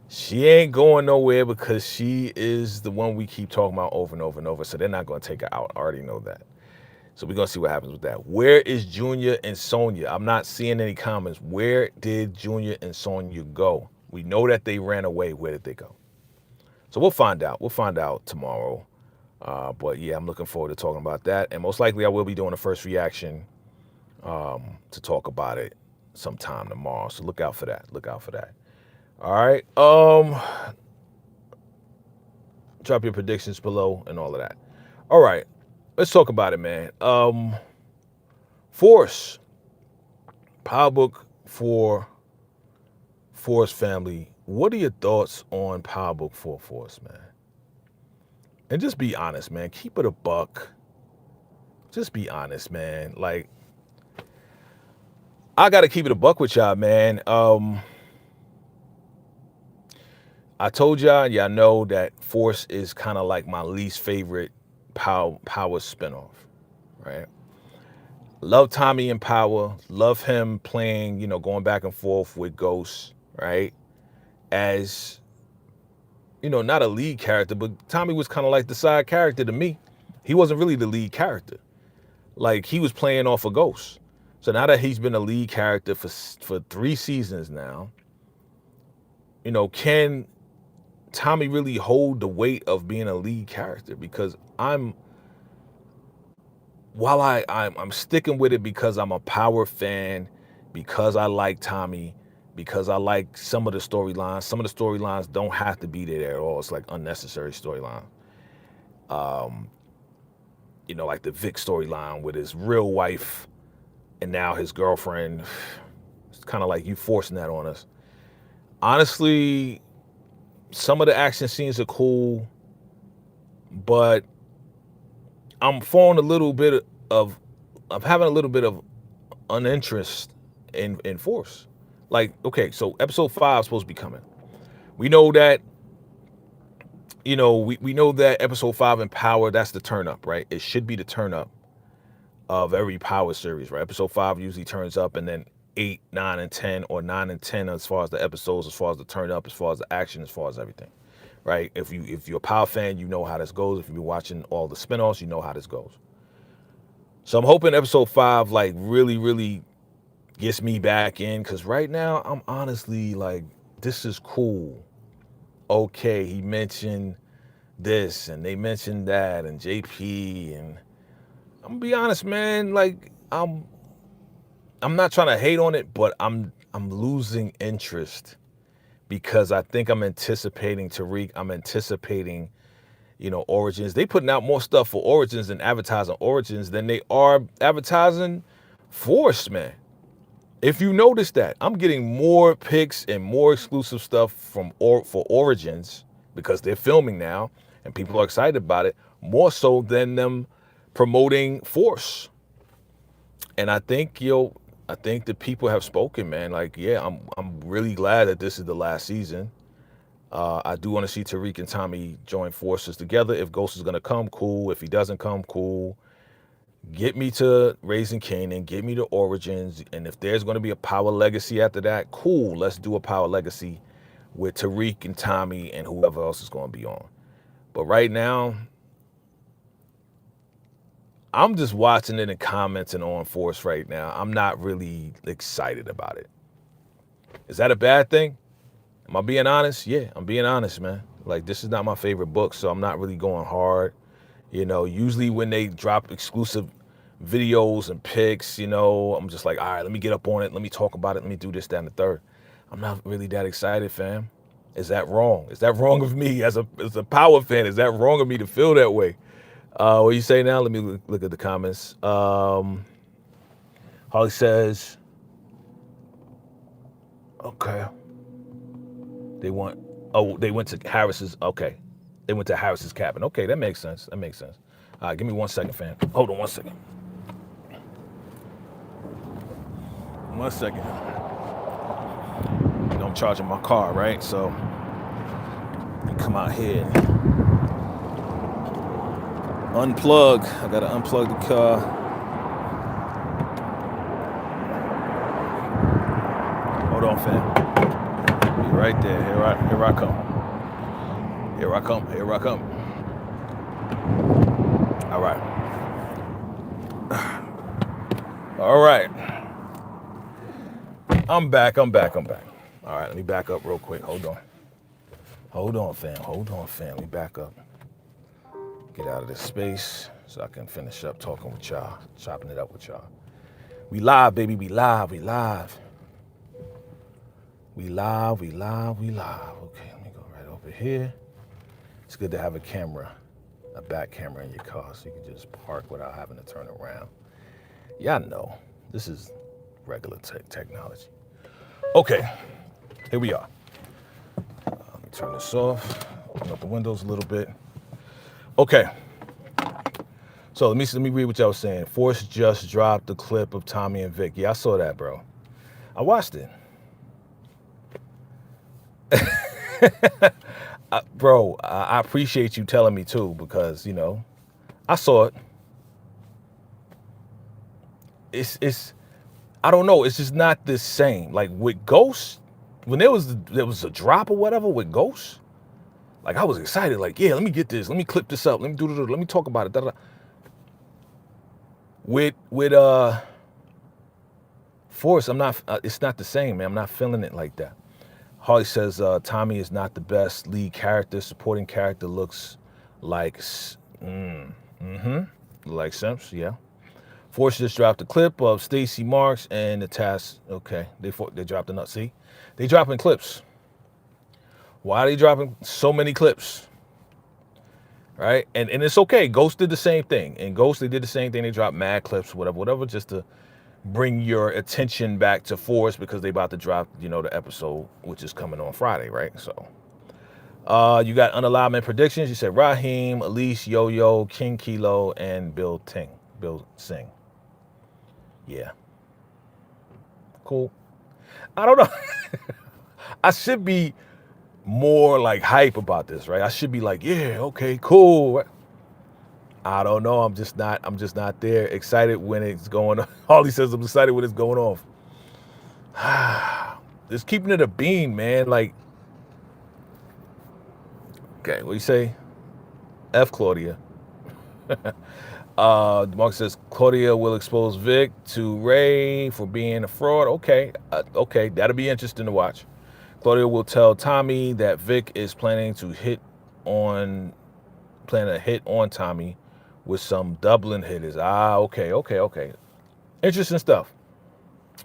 She ain't going nowhere because she is the one we keep talking about over and over and over. So they're not going to take her out. I already know that. So we're going to see what happens with that. Where is Junior and Sonya? I'm not seeing any comments. Where did Junior and Sonya go? We know that they ran away. Where did they go? So we'll find out. We'll find out tomorrow. But yeah, I'm looking forward to talking about that. And most likely I will be doing a first reaction to talk about it sometime tomorrow. So look out for that. Look out for that. All right. Drop your predictions below and all of that. All right. Let's talk about it, man. Force. Power book for Force family. What are your thoughts on Power book for Force, man? And just be honest, man. Keep it a buck. Just be honest, man. Like, I got to keep it a buck with y'all, man. I told y'all know that Force is kind of like my least favorite Power spinoff, right? Love Tommy and Power. Love him playing, you know, going back and forth with Ghost, right? As, you know, not a lead character, but Tommy was kind of like the side character to me. He wasn't really the lead character. Like, he was playing off a Ghost. So now that he's been a lead character for 3 seasons now, you know, can Tommy really hold the weight of being a lead character? Because I'm sticking with it because I'm a Power fan, because I like Tommy, because I like some of the storylines. Some of the storylines don't have to be there at all. It's like unnecessary storyline. You know, like the Vic storyline with his real wife and now his girlfriend. It's kind of like you forcing that on us. Honestly, some of the action scenes are cool, but I'm having a little bit of uninterest in Force. Like, okay, so episode 5 is supposed to be coming. We know that, you know, we know that episode 5 in Power, that's the turn up, right? It should be the turn up of every Power series, right? Episode 5 usually turns up, and then 8, 9, and 10, or 9 and 10 as far as the episodes, as far as the turn up, as far as the action, as far as everything, right? If you're a Power fan, you know how this goes. If you've been watching all the spinoffs, you know how this goes. So I'm hoping episode 5 like really gets me back in, because right now I'm honestly like, this is cool. Okay, he mentioned this and they mentioned that and JP, and I'm gonna be honest, man, like I'm not trying to hate on it, but I'm losing interest, because I think I'm anticipating Tariq. I'm anticipating, you know, Origins. They putting out more stuff for Origins and advertising Origins than they are advertising Force, man. If you notice that, I'm getting more picks and more exclusive stuff for Origins, because they're filming now and people are excited about it, more so than them promoting Force. And I think, I think the people have spoken, man. Like, yeah, I'm really glad that this is the last season. I do want to see Tariq and Tommy join forces together. If Ghost is going to come, cool. If he doesn't come, cool. Get me to Raising Kanan, get me to Origins, and if there's going to be a Power Legacy after that, cool. Let's do a Power Legacy with Tariq and Tommy and whoever else is going to be on. But right now, I'm just watching it and commenting on Force right now. I'm not really excited about it. Is that a bad thing? Am I being honest? Yeah, I'm being honest, man. Like, this is not my favorite book, so I'm not really going hard. You know, usually when they drop exclusive videos and pics, you know, I'm just like, all right, let me get up on it. Let me talk about it. Let me do this, that, and the third. I'm not really that excited, fam. Is that wrong? Is that wrong of me as a Power fan? Is that wrong of me to feel that way? What you say now? Let me look at the comments. Holly says, okay. They went to Harris's, okay. They went to Harris's cabin. Okay, that makes sense. That makes sense. All right, give me 1 second, fam. Hold on 1 second. 1 second. You know, I'm charging my car, right? So, you come out here and unplug. I gotta unplug the car. Hold on, fam. Be right there. Here I come. Here I come. All right. All right. I'm back. All right, let me back up real quick. Hold on, fam. Let me back up. Get out of this space so I can finish up talking with y'all, chopping it up with y'all. We live, baby. We live. Okay, let me go right over here. It's good to have a back camera in your car so you can just park without having to turn around. Y'all know, this is regular technology. Okay, here we are. Let me turn this off, open up the windows a little bit. Okay, so let me read what y'all was saying. Force just dropped the clip of Tommy and Vic. Yeah, I saw that, bro. I watched it. Bro, I appreciate you telling me too, because, you know, I saw it. It's I don't know, it's just not the same. Like with Ghost, when there was a drop or whatever with Ghost, like I was excited, like, yeah, let me get this, let me clip this up, let me talk about it. Da, da. With Force, I'm not. It's not the same, man. I'm not feeling it like that. Harley says Tommy is not the best lead character. Supporting character looks like like Simps, yeah. Force just dropped a clip of Stacey Marks and the task. Okay, they dropped a nut. See, they dropping clips. Why are they dropping so many clips? Right, and it's okay. Ghost did the same thing, and Ghost, they did the same thing. They dropped mad clips, whatever, just to bring your attention back to Force, because they about to drop, you know, the episode which is coming on Friday, right? So you got unalignment predictions. You said Raheem, Elise, Yo-Yo, King Kilo, and Bill Singh. Yeah, cool. I don't know. I should be more like hype about this, right? I should be like, yeah, okay, cool. I don't know. I'm just not there. Excited when it's going on. All he says, I'm excited when it's going off. Just keeping it a bean, man. Like, okay, what do you say? F Claudia. Mark says Claudia will expose Vic to Ray for being a fraud. Okay, okay, that'll be interesting to watch. Claudia will tell Tommy that Vic is planning a hit on Tommy with some Dublin hitters. Okay. Interesting stuff,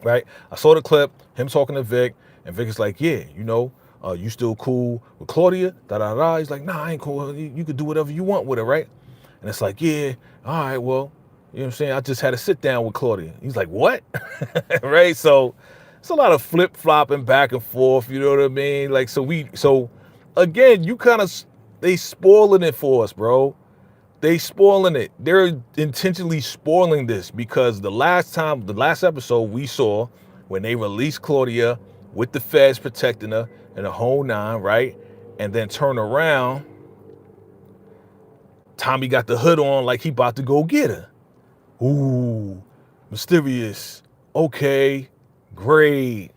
right? I saw the clip, him talking to Vic, and Vic is like, yeah, you know, you still cool with Claudia? Da. He's like, nah, I ain't cool. You could do whatever you want with her, right? And it's like, yeah, all right, well, you know what I'm saying? I just had to sit down with Claudia. He's like, what? Right? So it's a lot of flip-flopping back and forth, you know what I mean? Like, so again, they spoiling it for us, bro. They spoiling it. They're intentionally spoiling this, because the last episode we saw, when they released Claudia with the feds protecting her and the whole nine, right? And then turn around, Tommy got the hood on like he about to go get her. Ooh, mysterious. Okay, great.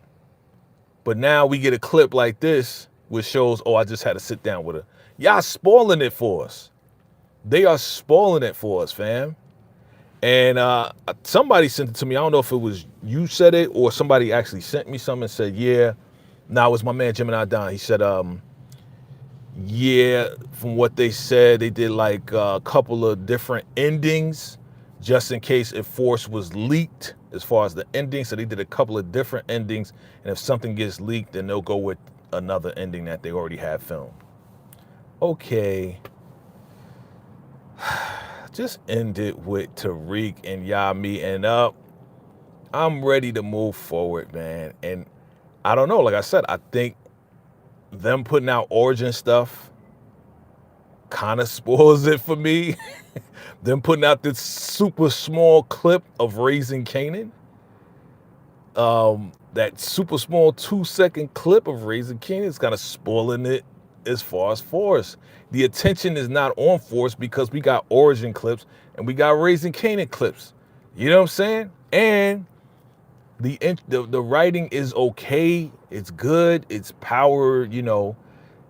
But now we get a clip like this, which shows, oh, I just had to sit down with her. Y'all spoiling it for us. They are spoiling it for us, fam. And somebody sent it to me. I don't know if it was you said it or somebody actually sent me something and said, yeah. Now it was my man Gemini Don. He said, yeah, from what they said, they did like a couple of different endings just in case if Force was leaked as far as the ending. So they did a couple of different endings. And if something gets leaked, then they'll go with another ending that they already have filmed. Okay. Just end it with Tariq and Yami and up. I'm ready to move forward, man. And I don't know, like I said, I think them putting out origin stuff kind of spoils it for me. Them putting out this super small clip of Raising Kanan. That super small 2-second clip of Raising Kanan is kind of spoiling it as far as Force. The attention is not on Force because we got origin clips and we got Raising Kanan clips. You know what I'm saying? And the writing is okay. It's good. It's power, you know,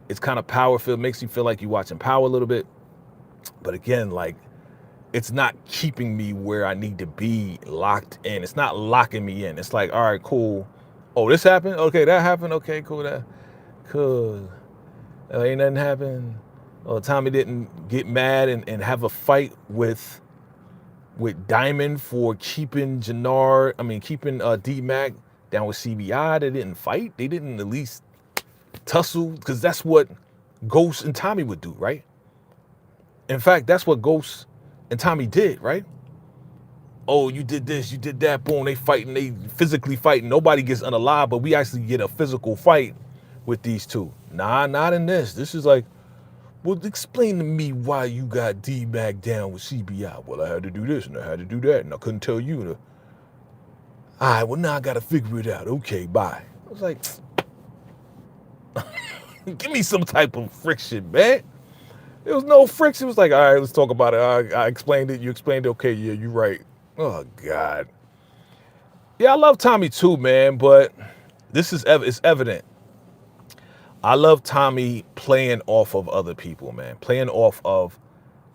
it's kind of power filled. Makes you feel like you're watching Power a little bit. But again, like, it's not keeping me where I need to be locked in. It's not locking me in. It's like, all right, cool. Oh, this happened? Okay, that happened. Okay, cool. That cool. Ain't nothing happened. Oh, Tommy didn't get mad and have a fight with Diamond for keeping keeping D-Mac down with CBI. They didn't fight. They didn't at least tussle, because that's what Ghost and Tommy would do, right? In fact, that's what Ghost and Tommy did, right? Oh, you did this, you did that, boom, they fighting, they physically fighting. Nobody gets unalive, but we actually get a physical fight with these two. Nah, not in this. This is like, well, explain to me why you got D-Mac down with CBI. Well, I had to do this and I had to do that, and I couldn't tell you. All right, well, now I got to figure it out. Okay, bye. I was like, give me some type of friction, man. There was no friction. It was like, all right, let's talk about it. I explained it. You explained it. Okay, yeah, you're right. Oh, God. Yeah, I love Tommy too, man, but this is it's evident. I love Tommy playing off of other people, man. Playing off of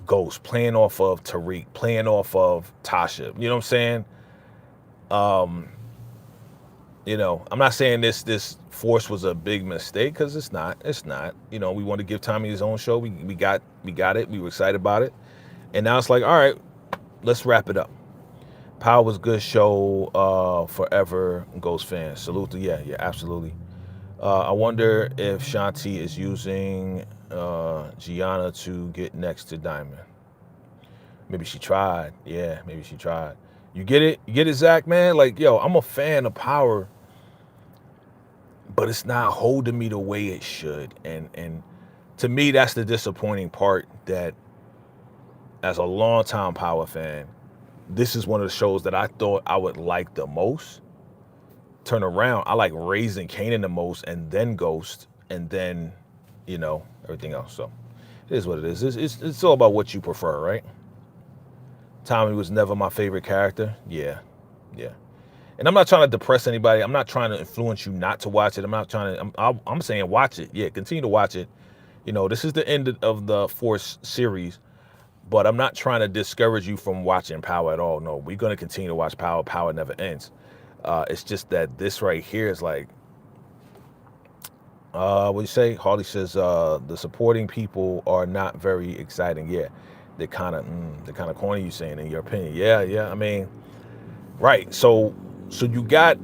Ghost, playing off of Tariq, playing off of Tasha. You know what I'm saying? I'm not saying this force was a big mistake, because it's not. It's not. We want to give Tommy his own show. We got it. We were excited about it. And now it's like, all right, let's wrap it up. Power was a good show, forever. Ghost fans. Salute to, yeah, absolutely. I wonder if Shanti is using Gianna to get next to Diamond. Maybe she tried. Yeah, maybe she tried. You get it? You get it, Zach, man? Like, yo, I'm a fan of Power, but it's not holding me the way it should. And to me, that's the disappointing part, that as a longtime Power fan, this is one of the shows that I thought I would like the most. Turn around, I like Raising Kanan the most, and then Ghost, and then, everything else. So it is what it is. It's all about what you prefer, right? Tommy was never my favorite character. Yeah. And I'm not trying to depress anybody. I'm not trying to influence you not to watch it. I'm not trying to. I'm saying watch it. Yeah, continue to watch it. This is the end of the Force series, but I'm not trying to discourage you from watching Power at all. No, we're going to continue to watch Power. Power never ends. It's just that this right here is like, what do you say? Harley says the supporting people are not very exciting. Yeah, they're kind of corny. You saying, in your opinion? Yeah. I mean, right. So you got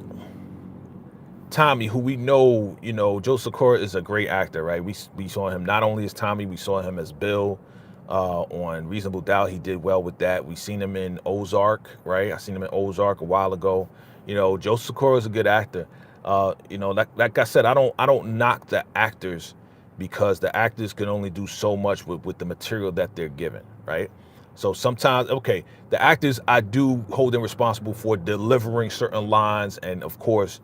Tommy, who we know. Joe Sikora is a great actor, right? We saw him not only as Tommy, we saw him as Bill on Reasonable Doubt. He did well with that. We seen him in Ozark, right? I seen him in Ozark a while ago. Joe Sikora is a good actor. Like I said, I don't knock the actors, because the actors can only do so much with the material that they're given, right? So sometimes, okay, the actors, I do hold them responsible for delivering certain lines and, of course,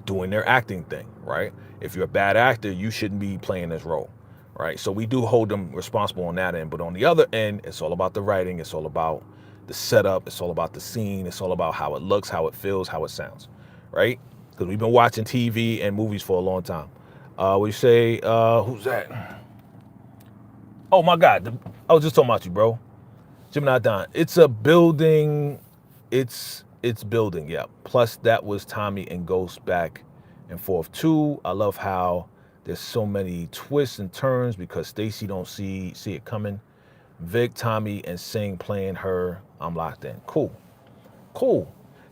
doing their acting thing, right? If you're a bad actor, you shouldn't be playing this role, right? So we do hold them responsible on that end. But on the other end, it's all about the writing. It's all about the setup. It's all about the scene. It's all about how it looks, how it feels, how it sounds, right? Because we've been watching TV and movies for a long time. We say, who's that? Oh my God, I was just talking about you, bro. Gemini Don. It's a building. It's building, yeah. Plus that was Tommy and Ghost back and forth too. I love how there's so many twists and turns, because Stacy don't see it coming. Vic, Tommy, and Singh playing her. I'm locked in. Cool.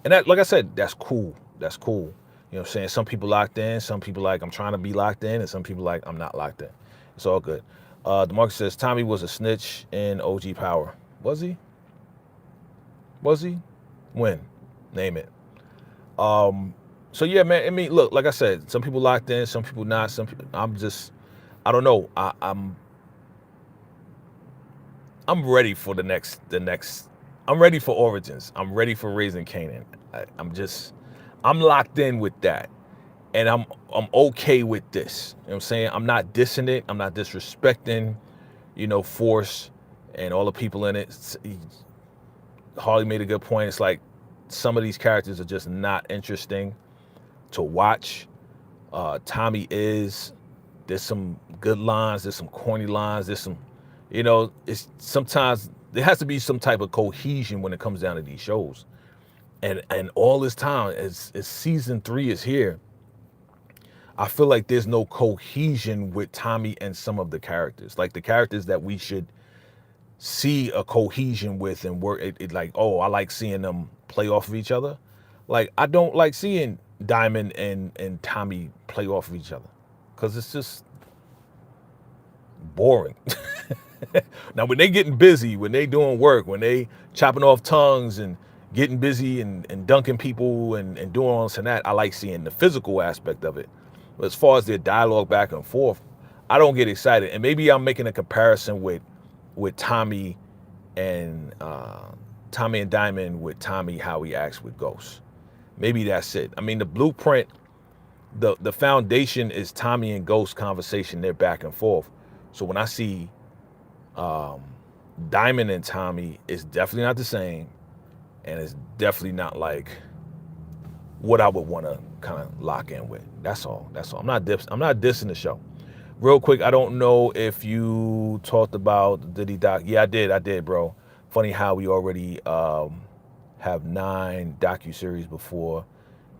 And that, like I said, that's cool. That's cool. You know what I'm saying? Some people locked in. Some people like, I'm trying to be locked in. And some people like, I'm not locked in. It's all good. DeMarcus says, Tommy was a snitch in OG Power. Was he? When? Name it. So yeah, man, I mean, look, like I said, some people locked in, some people not, some people, I don't know. I'm ready for the next, I'm ready for Origins. I'm ready for Raising Kanan. I'm locked in with that. And I'm okay with this. You know what I'm saying? I'm not dissing it. I'm not disrespecting, Force and all the people in it. Harley made a good point. It's like some of these characters are just not interesting to watch. Tommy is. There's some good lines. There's some corny lines. There's some, it's sometimes there has to be some type of cohesion when it comes down to these shows. And all this time, as season 3 is here, I feel like there's no cohesion with Tommy and some of the characters. Like the characters that we should see a cohesion with and work it like, oh, I like seeing them play off of each other. Like I don't like seeing Diamond and Tommy play off of each other because it's just boring. Now when they getting busy, when they doing work, when they chopping off tongues and getting busy and dunking people and doing all this and that, I like seeing the physical aspect of it. But as far as their dialogue back and forth, I don't get excited. And maybe I'm making a comparison with Tommy and Diamond with Tommy how he acts with Ghost. Maybe that's it. I mean, the blueprint, the foundation is Tommy and Ghost conversation. They're back and forth. So when I see Diamond and Tommy, it's definitely not the same, and it's definitely not like what I would want to kind of lock in with. That's all. I'm not dissing the show. Real quick, I don't know if you talked about Diddy doc. Yeah, I did, bro. Funny how we already have 9 docuseries before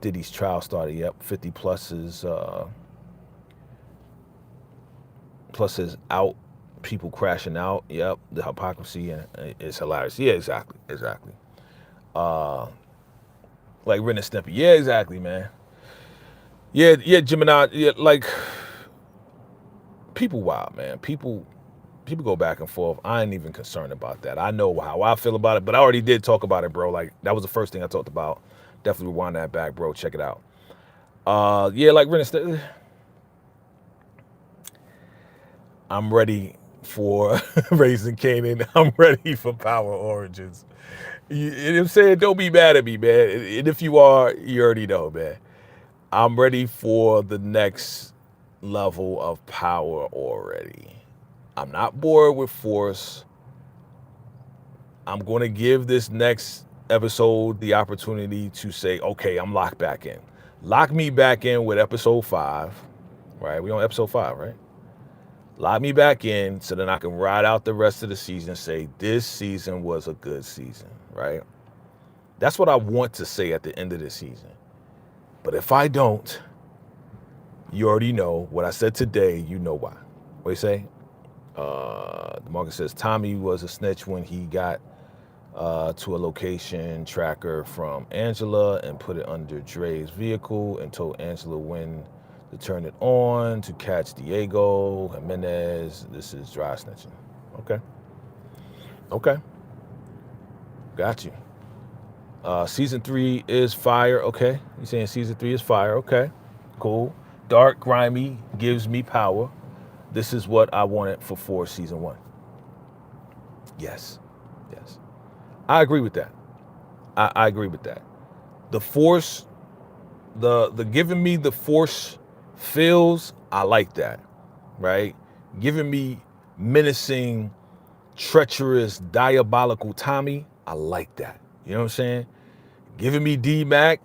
Diddy's trial started. Yep, 50 plus is out. People crashing out. Yep, the hypocrisy, and it's hilarious. Yeah, exactly. Like Ren and Stimpy. Yeah, exactly, man. Yeah, Gemini. Yeah, like people wild, man. People go back and forth. I ain't even concerned about that. I know how I feel about it, but I already did talk about it, bro. Like that was the first thing I talked about. Definitely rewind that back, bro. Check it out. Yeah, like Ren and Stimpy. I'm ready for Raising Kanan. I'm ready for Power Origins. You know what I'm saying? Don't be mad at me, man. And if you are, you already know, man. I'm ready for the next level of power already. I'm not bored with Force. I'm going to give this next episode the opportunity to say, okay, I'm locked back in. Lock me back in with episode 5, right? We on episode 5, right? Lock me back in so then I can ride out the rest of the season and say this season was a good season, right? That's what I want to say at the end of the season. But if I don't, you already know what I said today. You know why. What do you say? DeMarcus says Tommy was a snitch when he got to a location tracker from Angela and put it under Dre's vehicle and told Angela when to turn it on to catch Diego Jimenez. This is dry snitching. Okay. Got you. Season 3 is fire. Okay. You saying season 3 is fire. Okay. Cool. Dark, grimy, gives me power. This is what I wanted for Force season 1. Yes. I agree with that. I agree with that. The Force, the giving me the Force feels, I like that, right? Giving me menacing, treacherous, diabolical Tommy, I like that. You know what I'm saying? Giving me D-Mac,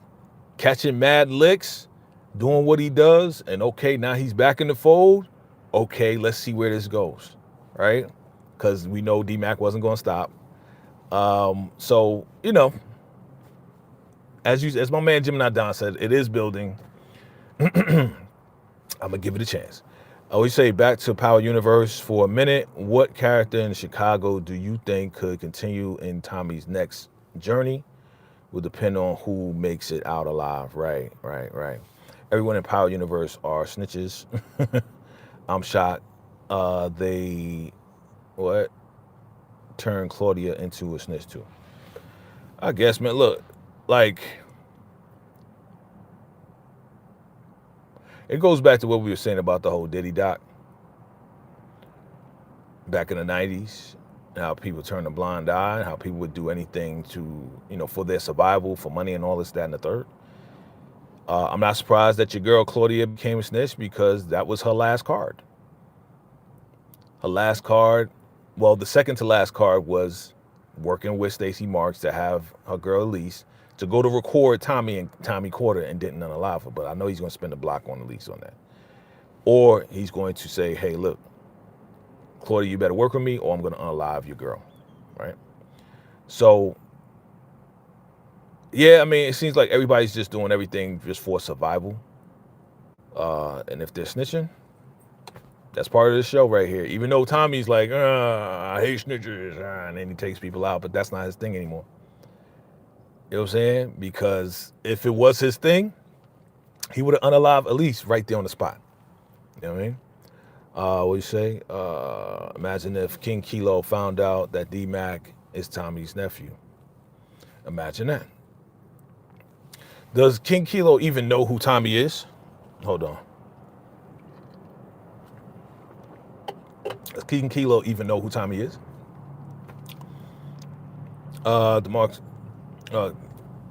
catching mad licks, doing what he does, and okay, now he's back in the fold. Okay, let's see where this goes, right? Because we know D-Mac wasn't going to stop. So, you know, as my man Gemini Don said, it is building. I'm going to give it a chance. I always say back to Power Universe for a minute. What character in Chicago do you think could continue in Tommy's next journey? Will depend on who makes it out alive. Right. Everyone in Power Universe are snitches. I'm shocked. They turn Claudia into a snitch too. I guess, man, look, like, it goes back to what we were saying about the whole Diddy doc back in the 90s, and how people turned a blind eye, and how people would do anything to, for their survival, for money and all this, that, and the third. I'm not surprised that your girl Claudia became a snitch because that was her last card. Her last card, well, the second to last card was working with Stacey Marks to have her girl Elise to go to record Tommy, and Tommy caught her and didn't unalive her. But I know he's going to spend a block on Elise on that. Or he's going to say, hey, look, Claudia, you better work with me or I'm going to unalive your girl. right? So, yeah, I mean, it seems like everybody's just doing everything just for survival. And if they're snitching, that's part of the show right here. Even though Tommy's like, I hate snitchers, and then he takes people out, but that's not his thing anymore. You know what I'm saying? Because if it was his thing, he would have unalived Elise right there on the spot. You know what I mean? What do you say? Imagine if King Kilo found out that D-Mac is Tommy's nephew. Imagine that. Does King Kilo even know who Tommy is? Hold on. Does King Kilo even know who Tommy is?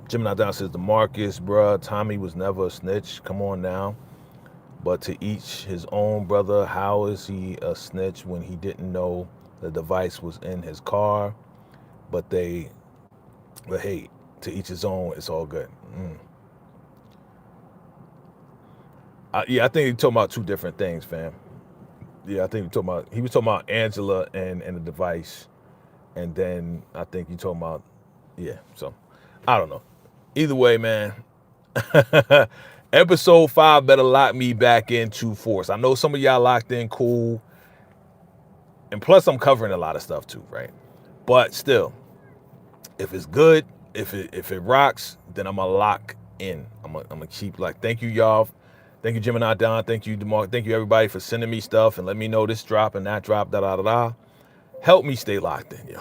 Gemini Down says, DeMarcus, bruh, Tommy was never a snitch. Come on now. But to each his own, brother. How is he a snitch when he didn't know the device was in his car? But hey, to each his own, it's all good. Yeah, I think he's talking about two different things, fam. Yeah, I think he was talking about Angela and the device. And then I think you talking about, yeah, so I don't know. Either way, man, episode 5 better lock me back into Force. I know some of y'all locked in, cool. And plus I'm covering a lot of stuff too, right? But still, if it's good, if it rocks, then I'm gonna lock in. I'm gonna keep like, thank you y'all. Thank you, Gemini Don. Thank you, DeMarc. Thank you everybody for sending me stuff and let me know this drop and that drop, da. Help me stay locked in, yo.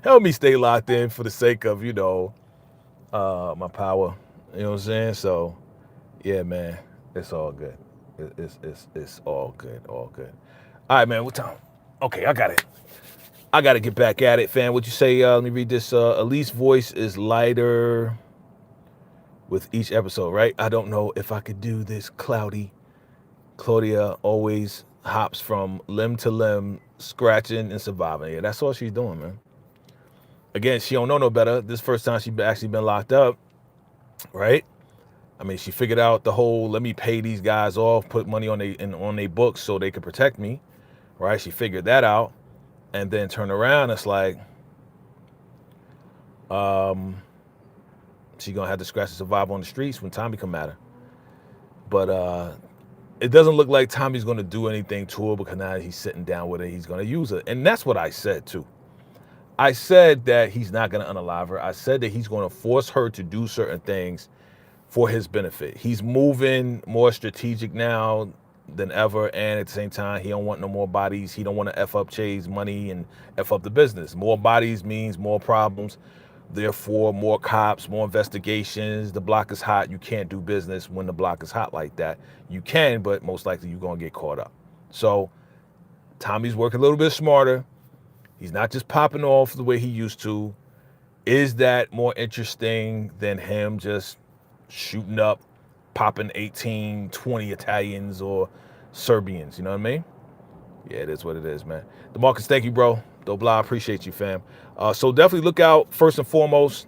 Help me stay locked in for the sake of, my power. You know what I'm saying? So, yeah, man, it's all good. It's all good, all good. All right, man, what time? Okay, I got it. I got to get back at it, fam. What you say? Let me read this. Elise's voice is lighter with each episode, right? I don't know if I could do this, Cloudy. Claudia always hops from limb to limb, scratching and surviving. Yeah, that's all she's doing, man. Again, she don't know no better. This first time she actually been locked up, right? I mean, she figured out the whole, let me pay these guys off, put money on their books so they could protect me, right? She figured that out, and then turn around. It's like, she gonna have to scratch and survive on the streets when Tommy come at her. But it doesn't look like Tommy's gonna do anything to her because now he's sitting down with her. He's gonna use her, and that's what I said too. I said that he's not gonna unalive her. I said that he's gonna force her to do certain things for his benefit. He's moving more strategic now than ever, and at the same time, he don't want no more bodies. He don't want to F up Che's money and F up the business. More bodies means more problems. Therefore, more cops, more investigations. The block is hot. You can't do business when the block is hot like that. You can, but most likely you're going to get caught up. So Tommy's working a little bit smarter. He's not just popping off the way he used to. Is that more interesting than him just shooting up, popping 18, 20 Italians or Serbians? You know what I mean? Yeah, it is what it is, man. DeMarcus, thank you, bro. Dobla, I appreciate you, fam. So definitely look out, first and foremost,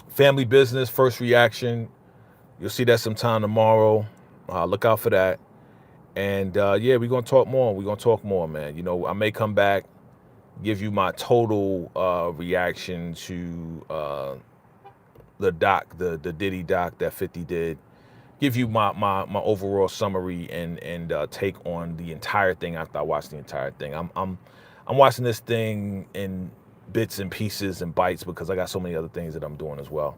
family business, first reaction. You'll see that sometime tomorrow. Look out for that. And yeah, we're going to talk more. We're going to talk more, man. You know, I may come back, give you my total reaction to the doc, the Diddy doc that 50 did. Give you my overall summary and take on the entire thing after I watch the entire thing. I'm watching this thing in bits and pieces and bites because I got so many other things that I'm doing as well.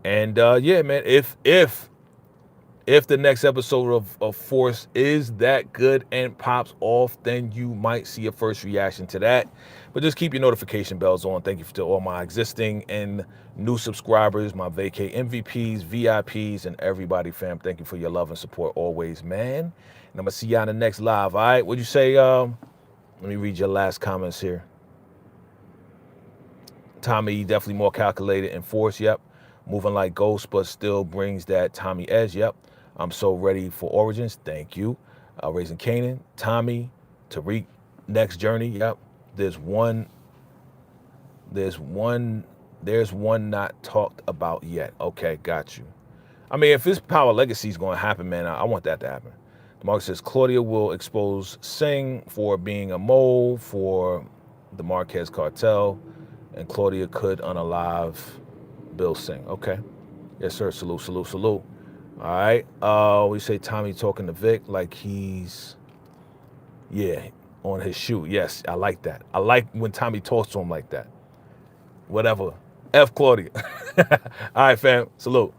And yeah, man, if the next episode of Force is that good and pops off, then you might see a first reaction to that. But just keep your notification bells on. Thank you to all my existing and new subscribers, my vacay MVPs, VIPs, and everybody, fam. Thank you for your love and support always, man. And I'm going to see y'all in the next live, all right? What'd you say? Let me read your last comments here. Tommy, definitely more calculated in Force, yep. Moving like Ghost, but still brings that Tommy edge, yep. I'm so ready for Origins, thank you. Raising Canaan, Tommy, Tariq, next journey, yep. There's one not talked about yet. Okay, got you. I mean, if this Power Legacy is going to happen, man, I want that to happen. Mark says Claudia will expose Singh for being a mole, for the Marquez Cartel, and Claudia could unalive Bill Singh. Okay. Yes, sir. Salute, salute, salute. All right. We say Tommy talking to Vic like he's, yeah, on his shoe. Yes, I like that. I like when Tommy talks to him like that. Whatever. F Claudia. All right, fam. Salute.